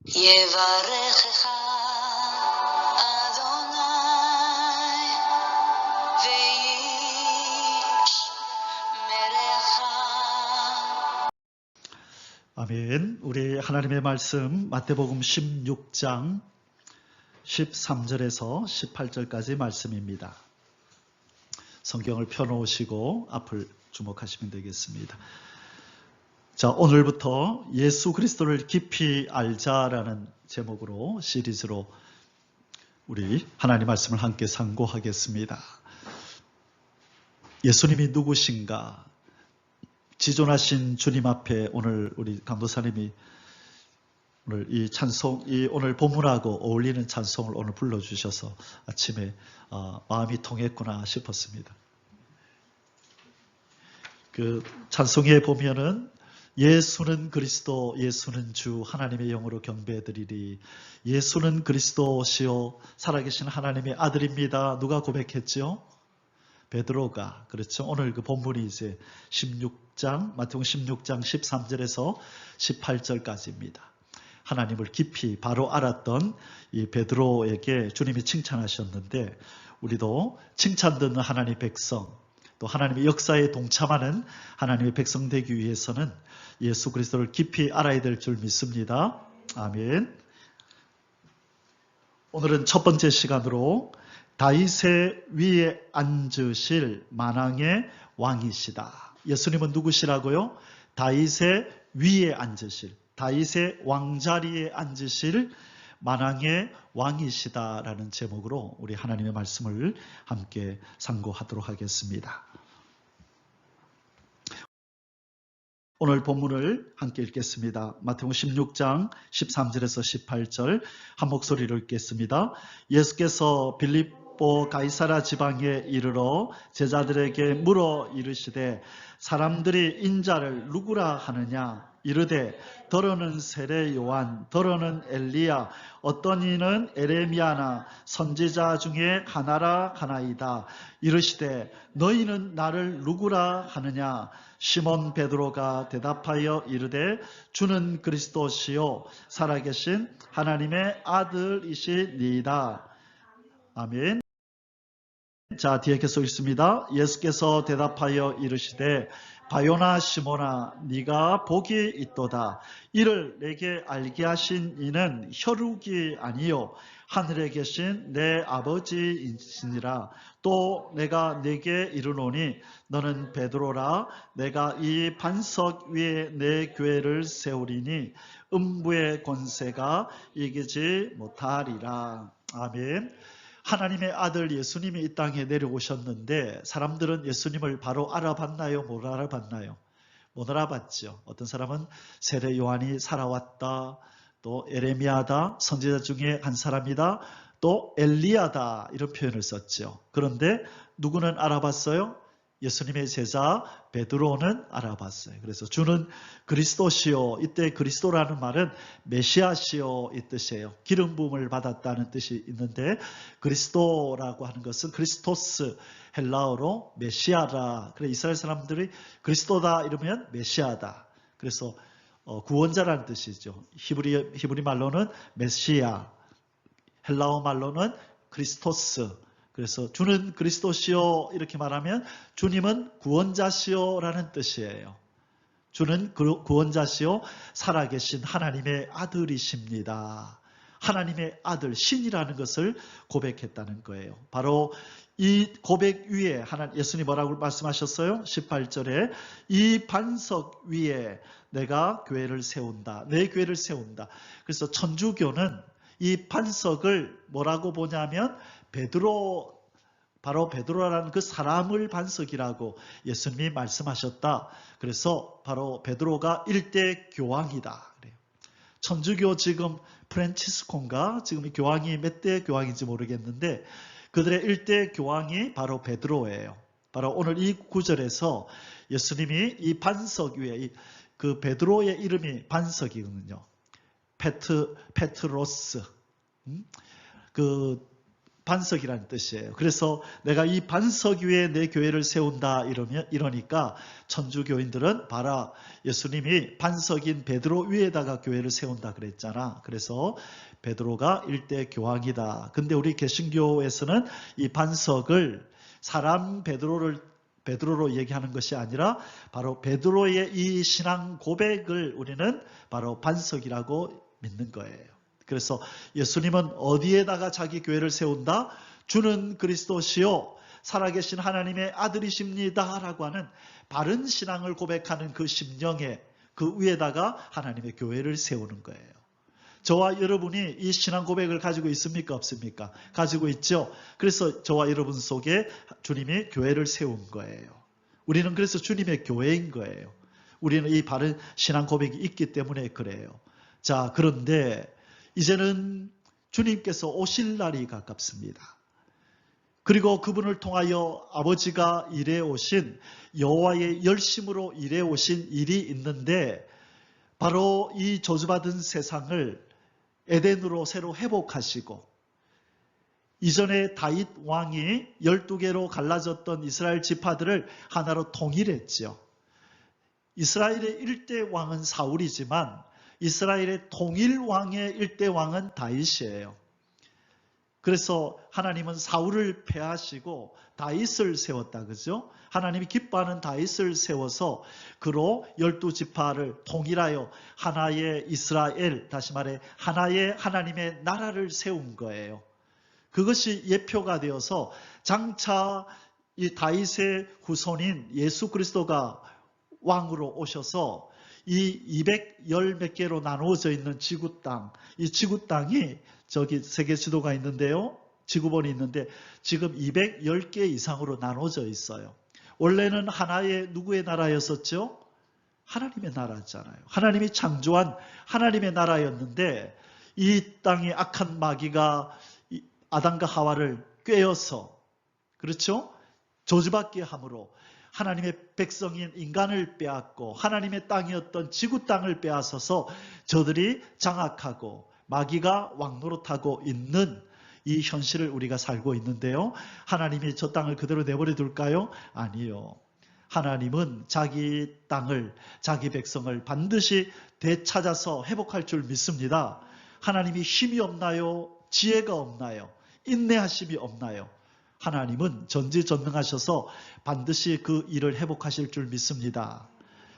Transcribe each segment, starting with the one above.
יברכך אדוני וישמרך. 아멘. 우리 하나님의 말씀 마태복음 16장 13절에서 18절까지 말씀입니다. 성경을 펴놓으시고 앞을 주목하시면 되겠습니다. 자, 오늘부터 예수 그리스도를 깊이 알자라는 제목으로 시리즈로 우리 하나님 말씀을 함께 상고하겠습니다. 예수님이 누구신가? 지존하신 주님 앞에 오늘 우리 강도사님이 오늘 이 찬송, 오늘 본문하고 어울리는 찬송을 오늘 불러주셔서 아침에 마음이 통했구나 싶었습니다. 그 찬송에 보면은 예수는 그리스도, 예수는 주, 하나님의 영으로 경배드리리. 예수는 그리스도시요 살아계신 하나님의 아들입니다. 누가 고백했죠? 베드로가. 그렇죠. 오늘 그 본문이 이제 16장, 마태복음 16장 13절에서 18절까지입니다. 하나님을 깊이 바로 알았던 이 베드로에게 주님이 칭찬하셨는데, 우리도 칭찬 듣는 하나님의 백성, 또 하나님의 역사에 동참하는 하나님의 백성 되기 위해서는 예수 그리스도를 깊이 알아야 될 줄 믿습니다. 아멘. 오늘은 첫 번째 시간으로 다윗의 위에 앉으실 만왕의 왕이시다. 예수님은 누구시라고요? 다윗의 위에 앉으실, 다윗의 왕자리에 앉으실 만왕의 왕이시다라는 제목으로 우리 하나님의 말씀을 함께 상고하도록 하겠습니다. 오늘 본문을 함께 읽겠습니다. 마태복음 16장 13절에서 18절 한 목소리로 읽겠습니다. 예수께서 빌립보 가이사랴 지방에 이르러 제자들에게 물어 이르시되 사람들이 인자를 누구라 하느냐? 이르되 더러는 세례 요한, 더러는 엘리야, 어떤 이는 에레미야나 선지자 중에 하나라 하나이다. 이르시되 너희는 나를 누구라 하느냐? 시몬 베드로가 대답하여 이르되 주는 그리스도시요 살아계신 하나님의 아들이시니이다. 아멘. 자, 뒤에 계속 있습니다. 예수께서 대답하여 이르시되 바요나 시몬아 네가 복이 있도다. 이를 내게 알게 하신 이는 혈육이 아니요 하늘에 계신 내 아버지이시니라. 또 내가 네게 이르노니 너는 베드로라. 내가 이 반석 위에 내 교회를 세우리니 음부의 권세가 이기지 못하리라. 아멘. 하나님의 아들 예수님이 이 땅에 내려오셨는데 사람들은 예수님을 바로 알아봤나요? 못 알아봤나요? 못 알아봤죠. 어떤 사람은 세례 요한이 살아왔다, 또 에레미야다, 선지자 중에 한 사람이다, 또 엘리야다 이런 표현을 썼죠. 그런데 누구는 알아봤어요? 예수님의 제자 베드로는 알아봤어요. 그래서 주는 그리스도시요, 이때 그리스도라는 말은 메시아시요 이 뜻이에요. 기름 부음을 받았다는 뜻이 있는데 그리스도라고 하는 것은 크리스토스, 헬라어로 메시아라. 그래서 이스라엘 사람들이 그리스도다 이러면 메시아다. 그래서 구원자라는 뜻이죠. 히브리 말로는 메시아, 헬라어 말로는 크리스토스. 그래서 주는 그리스도시요 이렇게 말하면 주님은 구원자시요라는 뜻이에요. 주는 구원자시요 살아계신 하나님의 아들이십니다. 하나님의 아들, 신이라는 것을 고백했다는 거예요. 바로 이 고백 위에 예수님이 뭐라고 말씀하셨어요? 18절에 이 반석 위에 내가 교회를 세운다. 내 교회를 세운다. 그래서 천주교는 이 반석을 뭐라고 보냐면 베드로, 바로 베드로라는 그 사람을 반석이라고 예수님이 말씀하셨다. 그래서 바로 베드로가 일대 교황이다. 그래요. 천주교 지금 프란치스콘가 지금 이 교황이 몇 대 교황인지 모르겠는데 그들의 일대 교황이 바로 베드로예요. 바로 오늘 이 구절에서 예수님이 이 반석 위에 그 베드로의 이름이 반석이거든요. 페트로스. 그 반석이라는 뜻이에요. 그래서 내가 이 반석 위에 내 교회를 세운다 이러니까 천주교인들은 봐라, 예수님이 반석인 베드로 위에다가 교회를 세운다 그랬잖아. 그래서 베드로가 일대 교황이다. 근데 우리 개신교에서는 이 반석을 사람 베드로로 얘기하는 것이 아니라 바로 베드로의 이 신앙 고백을 우리는 바로 반석이라고 믿는 거예요. 그래서 예수님은 어디에다가 자기 교회를 세운다? 주는 그리스도시요 살아계신 하나님의 아들이십니다 라고 하는 바른 신앙을 고백하는 그 심령에 그 위에다가 하나님의 교회를 세우는 거예요. 저와 여러분이 이 신앙 고백을 가지고 있습니까? 없습니까? 가지고 있죠. 그래서 저와 여러분 속에 주님이 교회를 세운 거예요. 우리는 그래서 주님의 교회인 거예요. 우리는 이 바른 신앙 고백이 있기 때문에 그래요. 자, 그런데 이제는 주님께서 오실 날이 가깝습니다. 그리고 그분을 통하여 아버지가 일해 오신 여호와의 열심으로 일해 오신 일이 있는데 바로 이 저주받은 세상을 에덴으로 새로 회복하시고 이전에 다윗 왕이 12개로 갈라졌던 이스라엘 지파들을 하나로 통일했죠. 이스라엘의 1대 왕은 사울이지만 이스라엘의 통일 왕의 1대 왕은 다윗이에요. 그래서 하나님은 사울을 패하시고 다윗을 세웠다. 그죠? 하나님이 기뻐하는 다윗을 세워서 그로 12지파를 통일하여 하나의 이스라엘, 다시 말해 하나의 하나님의 나라를 세운 거예요. 그것이 예표가 되어서 장차 이 다윗의 후손인 예수 그리스도가 왕으로 오셔서 이 210 몇 개로 나누어져 있는 지구 땅, 이 지구 땅이 저기 세계 지도가 있는데요. 지구본이 있는데 지금 210개 이상으로 나눠져 있어요. 원래는 하나의 누구의 나라였었죠? 하나님의 나라잖아요. 하나님이 창조한 하나님의 나라였는데 이 땅의 악한 마귀가 아담과 하와를 꿰어서, 그렇죠? 저주받게 함으로 하나님의 백성인 인간을 빼앗고 하나님의 땅이었던 지구 땅을 빼앗아서 저들이 장악하고 마귀가 왕노릇하고 있는 이 현실을 우리가 살고 있는데요. 하나님이 저 땅을 그대로 내버려 둘까요? 아니요. 하나님은 자기 땅을, 자기 백성을 반드시 되찾아서 회복할 줄 믿습니다. 하나님이 힘이 없나요? 지혜가 없나요? 인내하심이 없나요? 하나님은 전지전능하셔서 반드시 그 일을 회복하실 줄 믿습니다.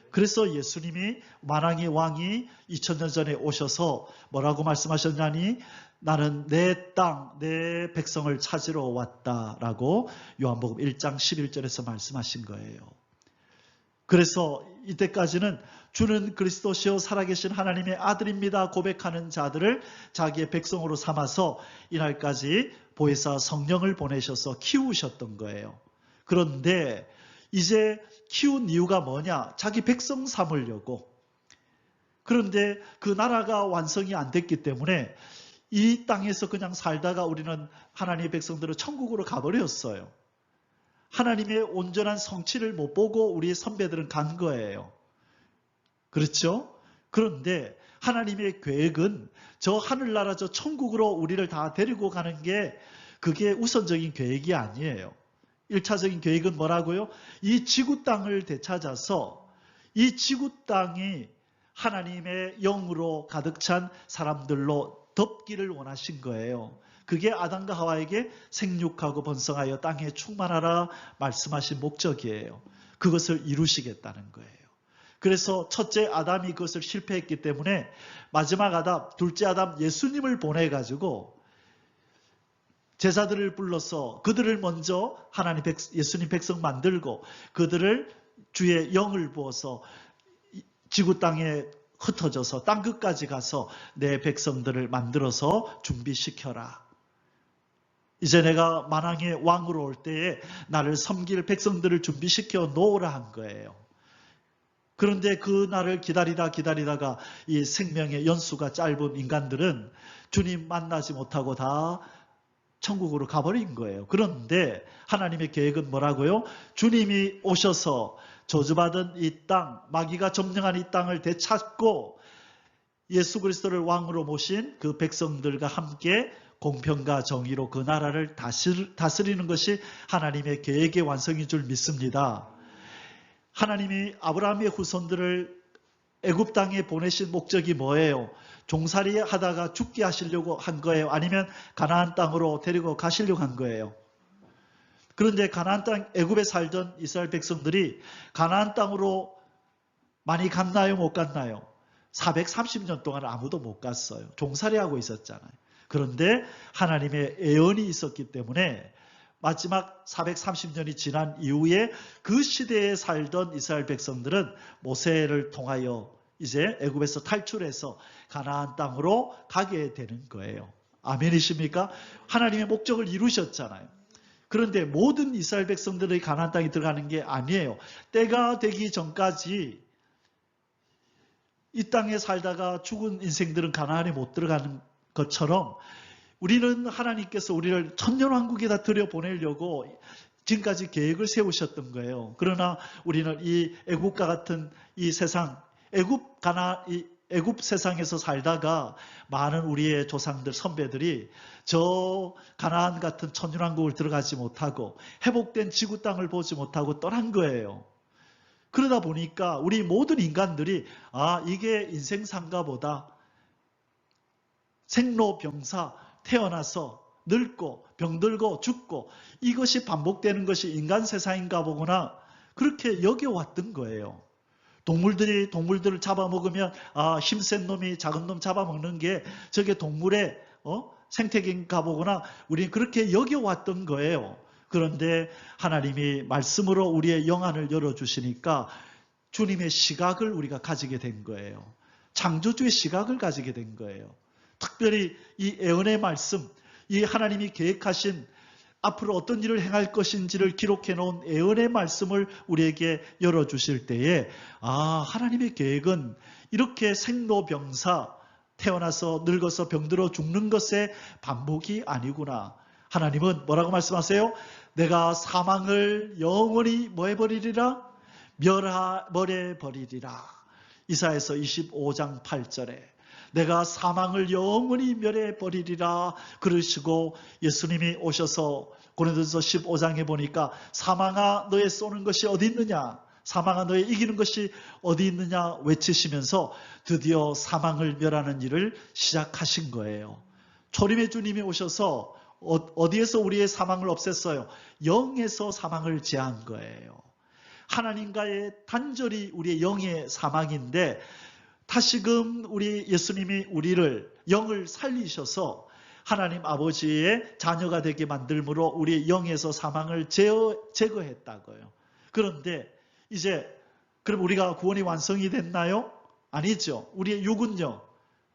그래서 예수님이 만왕의 왕이 2000년 전에 오셔서 뭐라고 말씀하셨냐니 나는 내 땅, 내 백성을 찾으러 왔다라고 요한복음 1장 11절에서 말씀하신 거예요. 그래서 이때까지는 주는 그리스도시요 살아계신 하나님의 아들입니다 고백하는 자들을 자기의 백성으로 삼아서 이날까지 보혜사 성령을 보내셔서 키우셨던 거예요. 그런데 이제 키운 이유가 뭐냐? 자기 백성 삼으려고. 그런데 그 나라가 완성이 안 됐기 때문에 이 땅에서 그냥 살다가 우리는 하나님의 백성들을 천국으로 가버렸어요. 하나님의 온전한 성취를 못 보고 우리 선배들은 간 거예요. 그렇죠? 그런데 하나님의 계획은 저 하늘나라 저 천국으로 우리를 다 데리고 가는 게 그게 우선적인 계획이 아니에요. 1차적인 계획은 뭐라고요? 이 지구 땅을 되찾아서 이 지구 땅이 하나님의 영으로 가득 찬 사람들로 덮기를 원하신 거예요. 그게 아담과 하와에게 생육하고 번성하여 땅에 충만하라 말씀하신 목적이에요. 그것을 이루시겠다는 거예요. 그래서 첫째 아담이 그것을 실패했기 때문에 마지막 아담, 둘째 아담 예수님을 보내가지고 제자들을 불러서 그들을 먼저 예수님 백성 만들고 그들을 주의 영을 부어서 지구 땅에 흩어져서 땅 끝까지 가서 내 백성들을 만들어서 준비시켜라. 이제 내가 만왕의 왕으로 올 때에 나를 섬길 백성들을 준비시켜 놓으라 한 거예요. 그런데 그 날을 기다리다가 이 생명의 연수가 짧은 인간들은 주님 만나지 못하고 다 천국으로 가버린 거예요. 그런데 하나님의 계획은 뭐라고요? 주님이 오셔서 저주받은 이 땅, 마귀가 점령한 이 땅을 되찾고 예수 그리스도를 왕으로 모신 그 백성들과 함께 공평과 정의로 그 나라를 다스리는 것이 하나님의 계획의 완성인 줄 믿습니다. 하나님이 아브라함의 후손들을 애굽 땅에 보내신 목적이 뭐예요? 종살이 하다가 죽게 하시려고 한 거예요? 아니면 가나안 땅으로 데리고 가시려고 한 거예요? 그런데 가나안 땅, 애굽에 살던 이스라엘 백성들이 가나안 땅으로 많이 갔나요? 못 갔나요? 430년 동안 아무도 못 갔어요. 종살이하고 있었잖아요. 그런데 하나님의 예언이 있었기 때문에 마지막 430년이 지난 이후에 그 시대에 살던 이스라엘 백성들은 모세를 통하여 이제 애굽에서 탈출해서 가나안 땅으로 가게 되는 거예요. 아멘이십니까? 하나님의 목적을 이루셨잖아요. 그런데 모든 이스라엘 백성들의 가나안 땅에 들어가는 게 아니에요. 때가 되기 전까지 이 땅에 살다가 죽은 인생들은 가나안에 못 들어가는 것처럼 우리는 하나님께서 우리를 천년왕국에다 들여보내려고 지금까지 계획을 세우셨던 거예요. 그러나 우리는 이 애국과 같은 이 세상, 애국 세상에서 살다가 많은 우리의 조상들, 선배들이 저 가나안 같은 천년왕국을 들어가지 못하고 회복된 지구 땅을 보지 못하고 떠난 거예요. 그러다 보니까 우리 모든 인간들이 이게 인생상가보다 생로병사 태어나서 늙고 병들고 죽고 이것이 반복되는 것이 인간 세상인가 보구나 그렇게 여겨왔던 거예요. 동물들을 잡아먹으면 힘센 놈이 작은 놈 잡아먹는 게 저게 동물의 생태계인가 보구나 우리는 그렇게 여겨왔던 거예요. 그런데 하나님이 말씀으로 우리의 영안을 열어주시니까 주님의 시각을 우리가 가지게 된 거예요. 창조주의 시각을 가지게 된 거예요. 특별히 이 예언의 말씀, 이 하나님이 계획하신 앞으로 어떤 일을 행할 것인지를 기록해 놓은 예언의 말씀을 우리에게 열어주실 때에 하나님의 계획은 이렇게 생로병사 태어나서 늙어서 병들어 죽는 것의 반복이 아니구나. 하나님은 뭐라고 말씀하세요? 내가 사망을 영원히 뭐 해버리리라? 멸해버리리라. 이사야서 25장 8절에 내가 사망을 영원히 멸해버리리라 그러시고 예수님이 오셔서 고린도전서 15장에 보니까 사망아 너의 쏘는 것이 어디 있느냐? 사망아 너의 이기는 것이 어디 있느냐? 외치시면서 드디어 사망을 멸하는 일을 시작하신 거예요. 초림의 주님이 오셔서 어디에서 우리의 사망을 없앴어요? 영에서 사망을 제한 거예요. 하나님과의 단절이 우리의 영의 사망인데 다시금 우리 예수님이 우리를 영을 살리셔서 하나님 아버지의 자녀가 되게 만들므로 우리의 영에서 사망을 제거했다고요. 그런데 이제 그럼 우리가 구원이 완성이 됐나요? 아니죠. 우리의 육은요.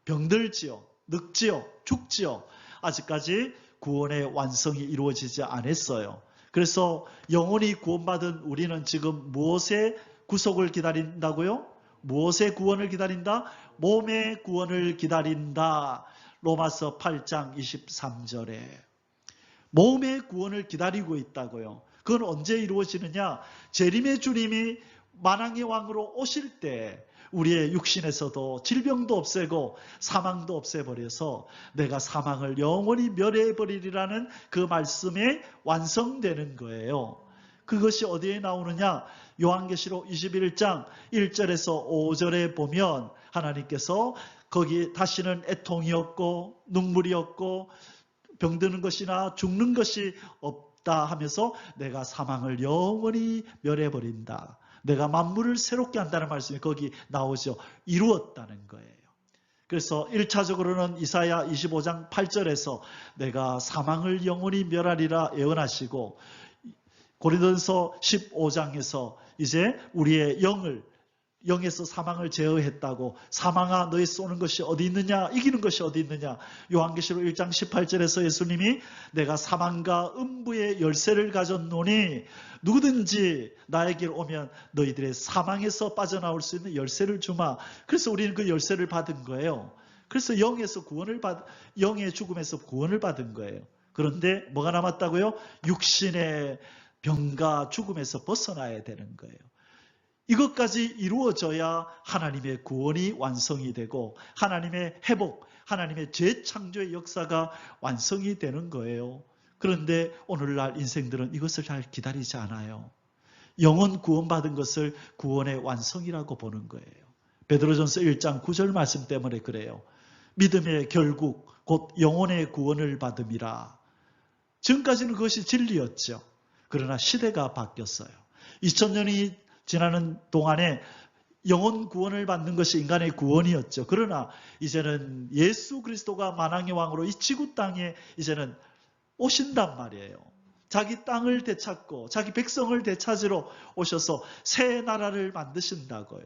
병들지요. 늙지요. 죽지요. 아직까지 구원의 완성이 이루어지지 않았어요. 그래서 영원히 구원받은 우리는 지금 무엇의 구속을 기다린다고요? 무엇의 구원을 기다린다? 몸의 구원을 기다린다. 로마서 8장 23절에 몸의 구원을 기다리고 있다고요. 그건 언제 이루어지느냐? 재림의 주님이 만왕의 왕으로 오실 때 우리의 육신에서도 질병도 없애고 사망도 없애버려서 내가 사망을 영원히 멸해버리리라는 그 말씀이 완성되는 거예요. 그것이 어디에 나오느냐? 요한계시록 21장 1절에서 5절에 보면 하나님께서 거기 다시는 애통이 없고 눈물이 없고 병드는 것이나 죽는 것이 없다 하면서 내가 사망을 영원히 멸해버린다. 내가 만물을 새롭게 한다는 말씀이 거기 나오죠. 이루었다는 거예요. 그래서 1차적으로는 이사야 25장 8절에서 내가 사망을 영원히 멸하리라 예언하시고 고린도전서 15장에서 이제 우리의 영에서 사망을 제어했다고 사망아 너희 쏘는 것이 어디 있느냐 이기는 것이 어디 있느냐 요한계시록 1장 18절에서 예수님이 내가 사망과 음부의 열쇠를 가졌노니 누구든지 나에게로 오면 너희들의 사망에서 빠져나올 수 있는 열쇠를 주마. 그래서 우리는 그 열쇠를 받은 거예요. 그래서 영의 죽음에서 구원을 받은 거예요. 그런데 뭐가 남았다고요? 육신의 병과 죽음에서 벗어나야 되는 거예요. 이것까지 이루어져야 하나님의 구원이 완성이 되고 하나님의 회복, 하나님의 재창조의 역사가 완성이 되는 거예요. 그런데 오늘날 인생들은 이것을 잘 기다리지 않아요. 영혼 구원받은 것을 구원의 완성이라고 보는 거예요. 베드로전서 1장 9절 말씀 때문에 그래요. 믿음의 결국 곧 영혼의 구원을 받음이라. 지금까지는 그것이 진리였죠. 그러나 시대가 바뀌었어요. 2000년이 지나는 동안에 영혼 구원을 받는 것이 인간의 구원이었죠. 그러나 이제는 예수 그리스도가 만왕의 왕으로 이 지구 땅에 이제는 오신단 말이에요. 자기 땅을 되찾고 자기 백성을 되찾으러 오셔서 새 나라를 만드신다고요.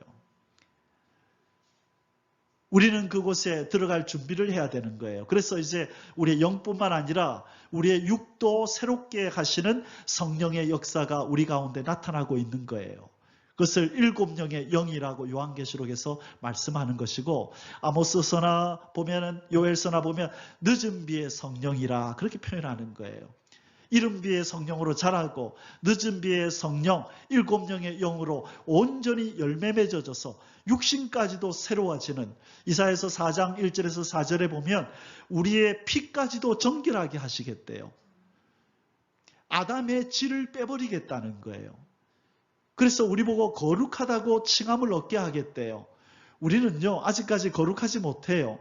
우리는 그곳에 들어갈 준비를 해야 되는 거예요. 그래서 이제 우리의 영뿐만 아니라 우리의 육도 새롭게 하시는 성령의 역사가 우리 가운데 나타나고 있는 거예요. 그것을 7영의 영이라고 요한계시록에서 말씀하는 것이고, 아모스서나 보면은, 요엘서나 보면 늦은 비의 성령이라 그렇게 표현하는 거예요. 이른 비의 성령으로 자라고 늦은 비의 성령 7영의 영으로 온전히 열매 맺어져서 육신까지도 새로워지는, 이사야서 4장 1절에서 4절에 보면 우리의 피까지도 정결하게 하시겠대요. 아담의 질을 빼버리겠다는 거예요. 그래서 우리 보고 거룩하다고 칭함을 얻게 하겠대요. 우리는요, 아직까지 거룩하지 못해요.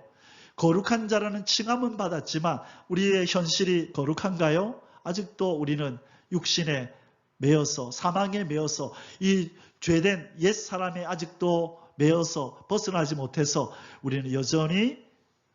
거룩한 자라는 칭함은 받았지만 우리의 현실이 거룩한가요? 아직도 우리는 육신에 매여서, 사망에 매여서, 이 죄된 옛사람에 아직도 매여서 벗어나지 못해서 우리는 여전히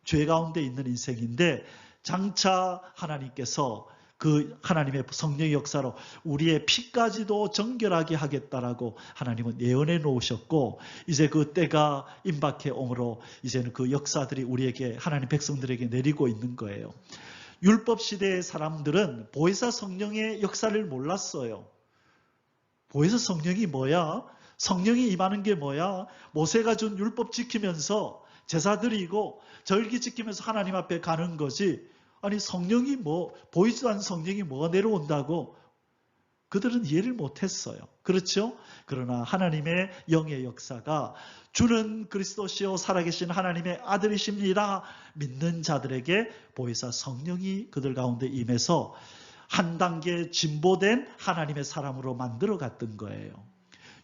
죄 가운데 있는 인생인데, 장차 하나님께서 그 하나님의 성령의 역사로 우리의 피까지도 정결하게 하겠다라고 하나님은 예언해 놓으셨고, 이제 그 때가 임박해 오므로 이제는 그 역사들이 우리에게, 하나님 백성들에게 내리고 있는 거예요. 율법 시대의 사람들은 보혜사 성령의 역사를 몰랐어요. 보혜사 성령이 뭐야? 성령이 임하는 게 뭐야? 모세가 준 율법 지키면서 제사 드리고 절기 지키면서 하나님 앞에 가는 거지. 아니, 성령이 뭐, 보이지도 않는 성령이 뭐가 내려온다고? 그들은 이해를 못했어요. 그렇죠? 그러나 하나님의 영의 역사가 주는 그리스도시요 살아계신 하나님의 아들이십니다 믿는 자들에게 보혜사 성령이 그들 가운데 임해서 한 단계 진보된 하나님의 사람으로 만들어 갔던 거예요.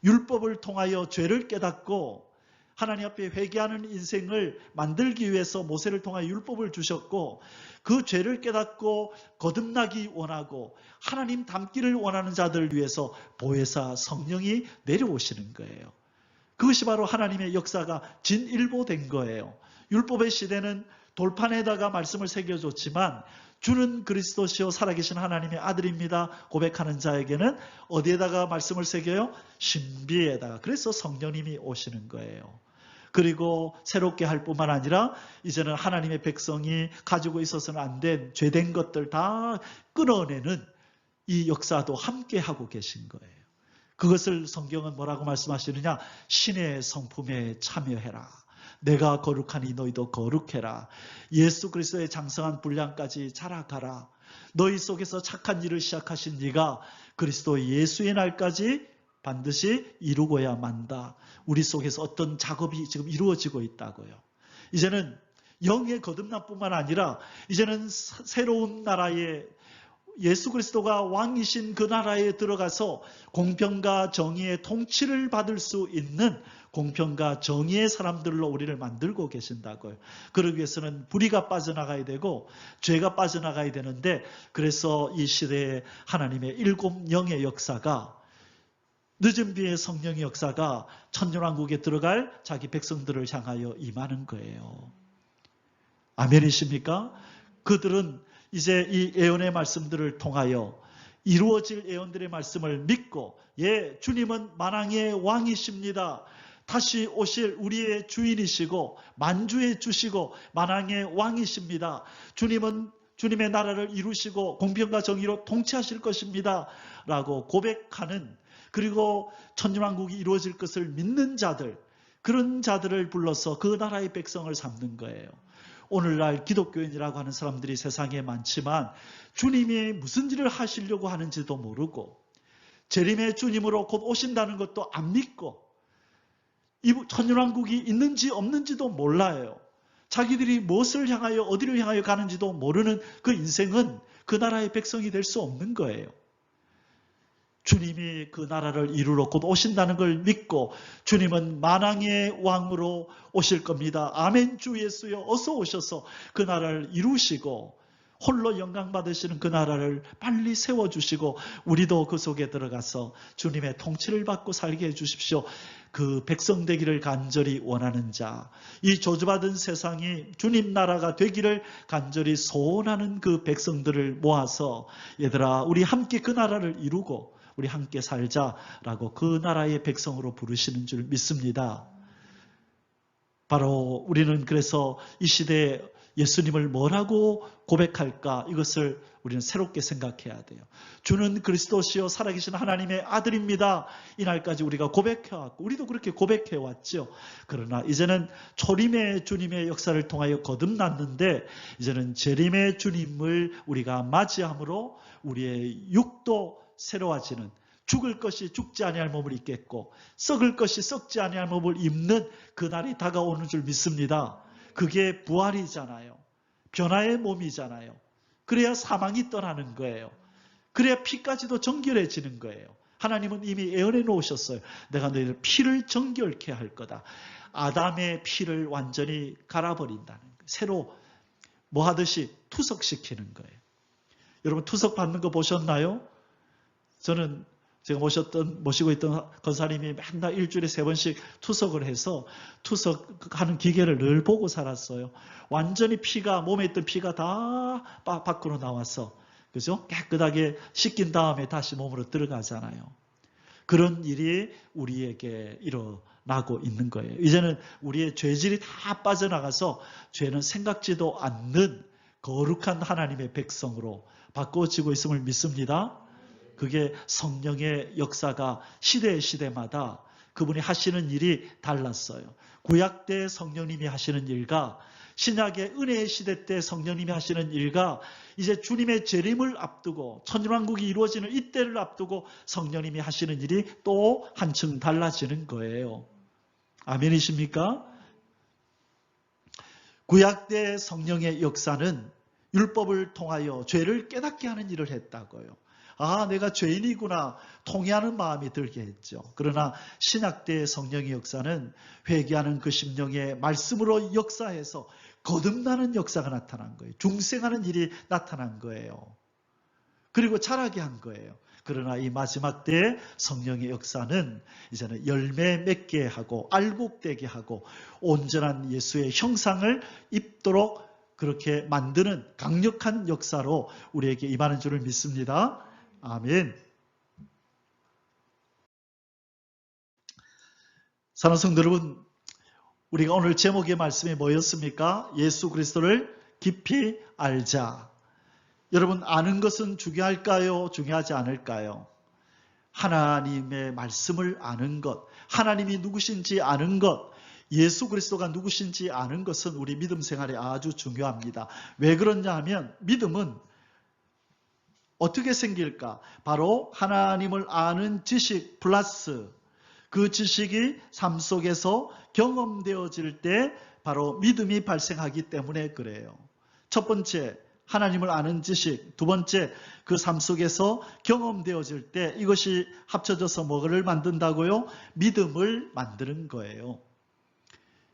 율법을 통하여 죄를 깨닫고 하나님 앞에 회개하는 인생을 만들기 위해서 모세를 통하여 율법을 주셨고, 그 죄를 깨닫고 거듭나기 원하고 하나님 닮기를 원하는 자들을 위해서 보혜사 성령이 내려오시는 거예요. 그것이 바로 하나님의 역사가 진일보된 거예요. 율법의 시대는 돌판에다가 말씀을 새겨줬지만 주는 그리스도시요 살아계신 하나님의 아들입니다 고백하는 자에게는 어디에다가 말씀을 새겨요? 신비에다가. 그래서 성령님이 오시는 거예요. 그리고 새롭게 할 뿐만 아니라 이제는 하나님의 백성이 가지고 있어서는 안 된 죄된 것들 다 끊어내는 이 역사도 함께 하고 계신 거예요. 그것을 성경은 뭐라고 말씀하시느냐? 신의 성품에 참여해라. 내가 거룩하니 너희도 거룩해라. 예수 그리스도의 장성한 분량까지 자라가라. 너희 속에서 착한 일을 시작하신 네가 그리스도 예수의 날까지 반드시 이루고야 만다. 우리 속에서 어떤 작업이 지금 이루어지고 있다고요. 이제는 영의 거듭남뿐만 아니라 이제는 새로운 나라의 예수 그리스도가 왕이신 그 나라에 들어가서 공평과 정의의 통치를 받을 수 있는 공평과 정의의 사람들로 우리를 만들고 계신다고요. 그러기 위해서는 불의가 빠져나가야 되고 죄가 빠져나가야 되는데, 그래서 이 시대에 하나님의 7영의 역사가, 늦은 비의 성령의 역사가 천년왕국에 들어갈 자기 백성들을 향하여 임하는 거예요. 아멘이십니까? 그들은 이제 이 예언의 말씀들을 통하여 이루어질 예언들의 말씀을 믿고, 예, 주님은 만왕의 왕이십니다. 다시 오실 우리의 주인이시고 만주의 주시고 만왕의 왕이십니다. 주님은 주님의 나라를 이루시고 공평과 정의로 통치하실 것입니다 라고 고백하는, 그리고 천년왕국이 이루어질 것을 믿는 자들, 그런 자들을 불러서 그 나라의 백성을 삼는 거예요. 오늘날 기독교인이라고 하는 사람들이 세상에 많지만 주님이 무슨 일을 하시려고 하는지도 모르고 재림의 주님으로 곧 오신다는 것도 안 믿고 이 천년왕국이 있는지 없는지도 몰라요. 자기들이 무엇을 향하여 어디를 향하여 가는지도 모르는 그 인생은 그 나라의 백성이 될 수 없는 거예요. 주님이 그 나라를 이루러 곧 오신다는 걸 믿고 주님은 만왕의 왕으로 오실 겁니다. 아멘. 주 예수여 어서 오셔서 그 나라를 이루시고 홀로 영광 받으시는 그 나라를 빨리 세워주시고 우리도 그 속에 들어가서 주님의 통치를 받고 살게 해주십시오. 그 백성 되기를 간절히 원하는 자, 이 저주받은 세상이 주님 나라가 되기를 간절히 소원하는 그 백성들을 모아서 얘들아 우리 함께 그 나라를 이루고 우리 함께 살자라고 그 나라의 백성으로 부르시는 줄 믿습니다. 바로 우리는 그래서 이 시대에 예수님을 뭐라고 고백할까? 이것을 우리는 새롭게 생각해야 돼요. 주는 그리스도시요 살아계신 하나님의 아들입니다. 이날까지 우리가 고백해왔고 우리도 그렇게 고백해왔죠. 그러나 이제는 초림의 주님의 역사를 통하여 거듭났는데 이제는 재림의 주님을 우리가 맞이함으로 우리의 육도 새로워지는, 죽을 것이 죽지 아니할 몸을 입겠고 썩을 것이 썩지 아니할 몸을 입는 그날이 다가오는 줄 믿습니다. 그게 부활이잖아요. 변화의 몸이잖아요. 그래야 사망이 떠나는 거예요. 그래야 피까지도 정결해지는 거예요. 하나님은 이미 예언해 놓으셨어요. 내가 너희를 피를 정결케 할 거다. 아담의 피를 완전히 갈아버린다는 거예요. 새로 뭐 하듯이 투석시키는 거예요. 여러분 투석 받는 거 보셨나요? 저는 제가 모시고 있던 권사님이 맨날 일주일에 3번씩 투석을 해서 투석하는 기계를 늘 보고 살았어요. 완전히 몸에 있던 피가 다 밖으로 나와서, 그죠? 깨끗하게 씻긴 다음에 다시 몸으로 들어가잖아요. 그런 일이 우리에게 일어나고 있는 거예요. 이제는 우리의 죄질이 다 빠져나가서 죄는 생각지도 않는 거룩한 하나님의 백성으로 바꿔지고 있음을 믿습니다. 그게 성령의 역사가 시대마다 그분이 하시는 일이 달랐어요. 구약 때 성령님이 하시는 일과 신약의 은혜의 시대 때 성령님이 하시는 일과 이제 주님의 재림을 앞두고 천년왕국이 이루어지는 이때를 앞두고 성령님이 하시는 일이 또 한층 달라지는 거예요. 아멘이십니까? 구약 때 성령의 역사는 율법을 통하여 죄를 깨닫게 하는 일을 했다고요. 아, 내가 죄인이구나 통회하는 마음이 들게 했죠. 그러나 신약 때의 성령의 역사는 회개하는 그 심령의 말씀으로 역사해서 거듭나는 역사가 나타난 거예요. 중생하는 일이 나타난 거예요. 그리고 자라게 한 거예요. 그러나 이 마지막 때의 성령의 역사는 이제는 열매 맺게 하고 알곡되게 하고 온전한 예수의 형상을 입도록 그렇게 만드는 강력한 역사로 우리에게 임하는 줄을 믿습니다. 아멘. 사랑하는 성도 여러분, 우리가 오늘 제목의 말씀이 뭐였습니까? 예수 그리스도를 깊이 알자. 여러분, 아는 것은 중요할까요? 중요하지 않을까요? 하나님의 말씀을 아는 것, 하나님이 누구신지 아는 것, 예수 그리스도가 누구신지 아는 것은 우리 믿음 생활에 아주 중요합니다. 왜 그러냐 하면 믿음은 어떻게 생길까? 바로 하나님을 아는 지식 플러스 그 지식이 삶 속에서 경험되어질 때 바로 믿음이 발생하기 때문에 그래요. 첫 번째, 하나님을 아는 지식. 두 번째, 그 삶 속에서 경험되어질 때 이것이 합쳐져서 뭐를 만든다고요? 믿음을 만드는 거예요.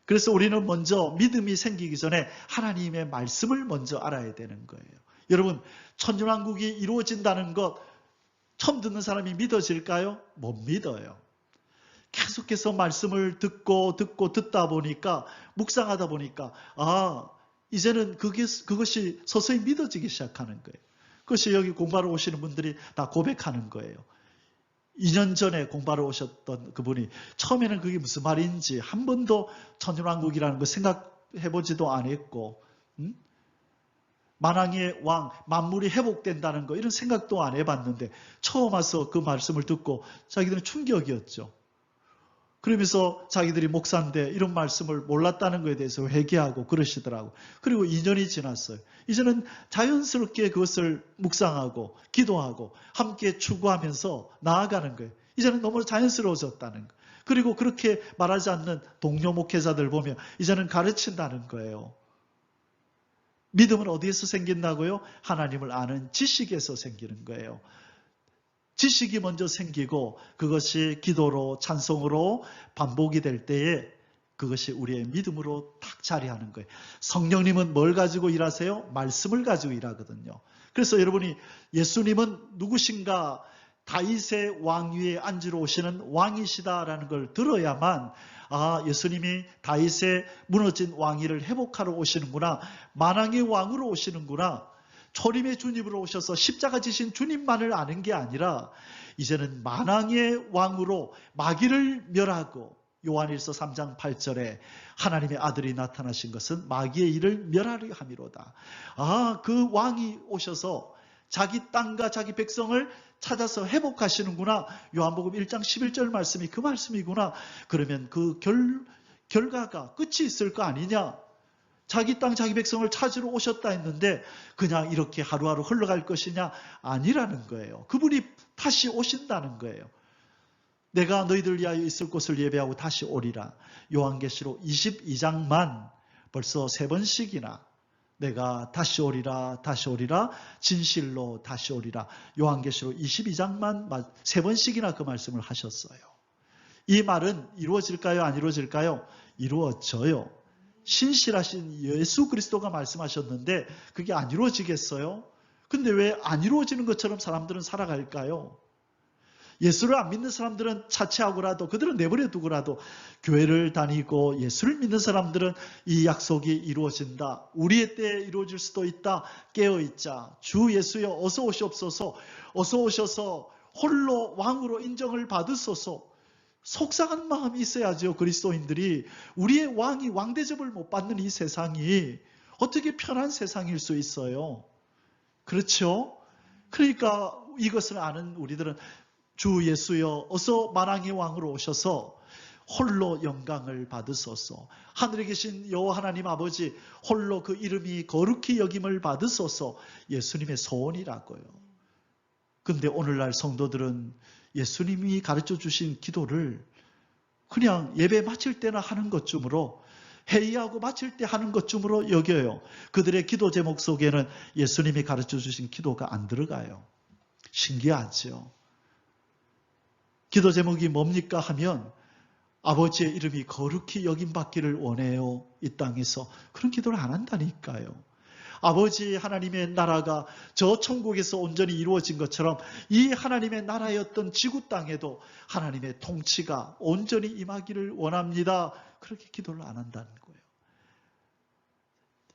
그래서 우리는 먼저 믿음이 생기기 전에 하나님의 말씀을 먼저 알아야 되는 거예요. 여러분, 천년왕국이 이루어진다는 것 처음 듣는 사람이 믿어질까요? 못 믿어요. 계속해서 말씀을 듣다 보니까 묵상하다 보니까 이제는 그것이 서서히 믿어지기 시작하는 거예요. 그것이 여기 공부하러 오시는 분들이 다 고백하는 거예요. 2년 전에 공부하러 오셨던 그분이 처음에는 그게 무슨 말인지 한 번도 천년왕국이라는 거 생각해보지도 않았고 만왕의 왕, 만물이 회복된다는 거 이런 생각도 안 해봤는데 처음 와서 그 말씀을 듣고 자기들은 충격이었죠. 그러면서 자기들이 목사인데 이런 말씀을 몰랐다는 것에 대해서 회개하고 그러시더라고. 그리고 2년이 지났어요. 이제는 자연스럽게 그것을 묵상하고 기도하고 함께 추구하면서 나아가는 거예요. 이제는 너무 자연스러워졌다는 거예요. 그리고 그렇게 말하지 않는 동료 목회자들 보면 이제는 가르친다는 거예요. 믿음은 어디에서 생긴다고요? 하나님을 아는 지식에서 생기는 거예요. 지식이 먼저 생기고 그것이 기도로 찬송으로 반복이 될 때에 그것이 우리의 믿음으로 딱 자리하는 거예요. 성령님은 뭘 가지고 일하세요? 말씀을 가지고 일하거든요. 그래서 여러분이 예수님은 누구신가? 다윗의 왕위에 앉으러 오시는 왕이시다라는 걸 들어야만 예수님이 다윗의 무너진 왕위를 회복하러 오시는구나. 만왕의 왕으로 오시는구나. 초림의 주님으로 오셔서 십자가 지신 주님만을 아는 게 아니라 이제는 만왕의 왕으로 마귀를 멸하고 요한일서 3장 8절에 하나님의 아들이 나타나신 것은 마귀의 일을 멸하려 함이로다. 그 왕이 오셔서 자기 땅과 자기 백성을 찾아서 회복하시는구나. 요한복음 1장 11절 말씀이 그 말씀이구나. 그러면 그 결과가 끝이 있을 거 아니냐. 자기 땅 자기 백성을 찾으러 오셨다 했는데 그냥 이렇게 하루하루 흘러갈 것이냐? 아니라는 거예요. 그분이 다시 오신다는 거예요. 내가 너희들 위하여 있을 곳을 예배하고 다시 오리라. 요한계시록 22장만 벌써 3번씩이나 내가 다시 오리라 다시 오리라 진실로 다시 오리라. 요한계시록 22장만 3번씩이나 그 말씀을 하셨어요. 이 말은 이루어질까요? 안 이루어질까요? 이루어져요. 신실하신 예수 그리스도가 말씀하셨는데 그게 안 이루어지겠어요? 근데 왜 안 이루어지는 것처럼 사람들은 살아갈까요? 예수를 안 믿는 사람들은 차치하고라도 그들은 내버려 두고라도 교회를 다니고 예수를 믿는 사람들은 이 약속이 이루어진다. 우리의 때에 이루어질 수도 있다. 깨어있자. 주 예수여 어서 오시옵소서. 어서 오셔서 홀로 왕으로 인정을 받으소서. 속상한 마음이 있어야죠. 그리스도인들이 우리의 왕이 왕대접을 못 받는 이 세상이 어떻게 편한 세상일 수 있어요? 그렇죠? 그러니까 이것을 아는 우리들은 주 예수여 어서 만왕의 왕으로 오셔서 홀로 영광을 받으소서. 하늘에 계신 여호와 하나님 아버지 홀로 그 이름이 거룩히 여김을 받으소서. 예수님의 소원이라고요. 근데 오늘날 성도들은 예수님이 가르쳐 주신 기도를 그냥 예배 마칠 때나 하는 것쯤으로 회의하고 마칠 때 하는 것쯤으로 여겨요. 그들의 기도 제목 속에는 예수님이 가르쳐 주신 기도가 안 들어가요. 신기하죠. 기도 제목이 뭡니까 하면 아버지의 이름이 거룩히 여김받기를 원해요. 이 땅에서. 그런 기도를 안 한다니까요. 아버지 하나님의 나라가 저 천국에서 온전히 이루어진 것처럼 이 하나님의 나라였던 지구 땅에도 하나님의 통치가 온전히 임하기를 원합니다. 그렇게 기도를 안 한다는 거예요.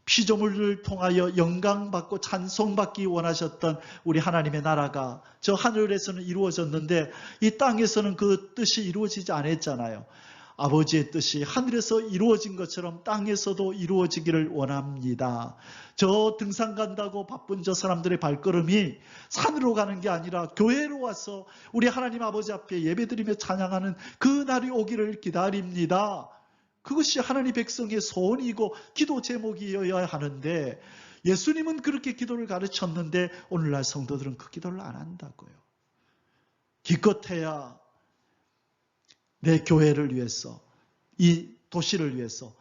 피조물을 통하여 영광받고 찬송받기 원하셨던 우리 하나님의 나라가 저 하늘에서는 이루어졌는데 이 땅에서는 그 뜻이 이루어지지 않았잖아요. 아버지의 뜻이 하늘에서 이루어진 것처럼 땅에서도 이루어지기를 원합니다. 저 등산 간다고 바쁜 저 사람들의 발걸음이 산으로 가는 게 아니라 교회로 와서 우리 하나님 아버지 앞에 예배드리며 찬양하는 그 날이 오기를 기다립니다. 그것이 하나님 백성의 소원이고 기도 제목이어야 하는데 예수님은 그렇게 기도를 가르쳤는데 오늘날 성도들은 그 기도를 안 한다고요. 기껏해야 내 교회를 위해서, 이 도시를 위해서,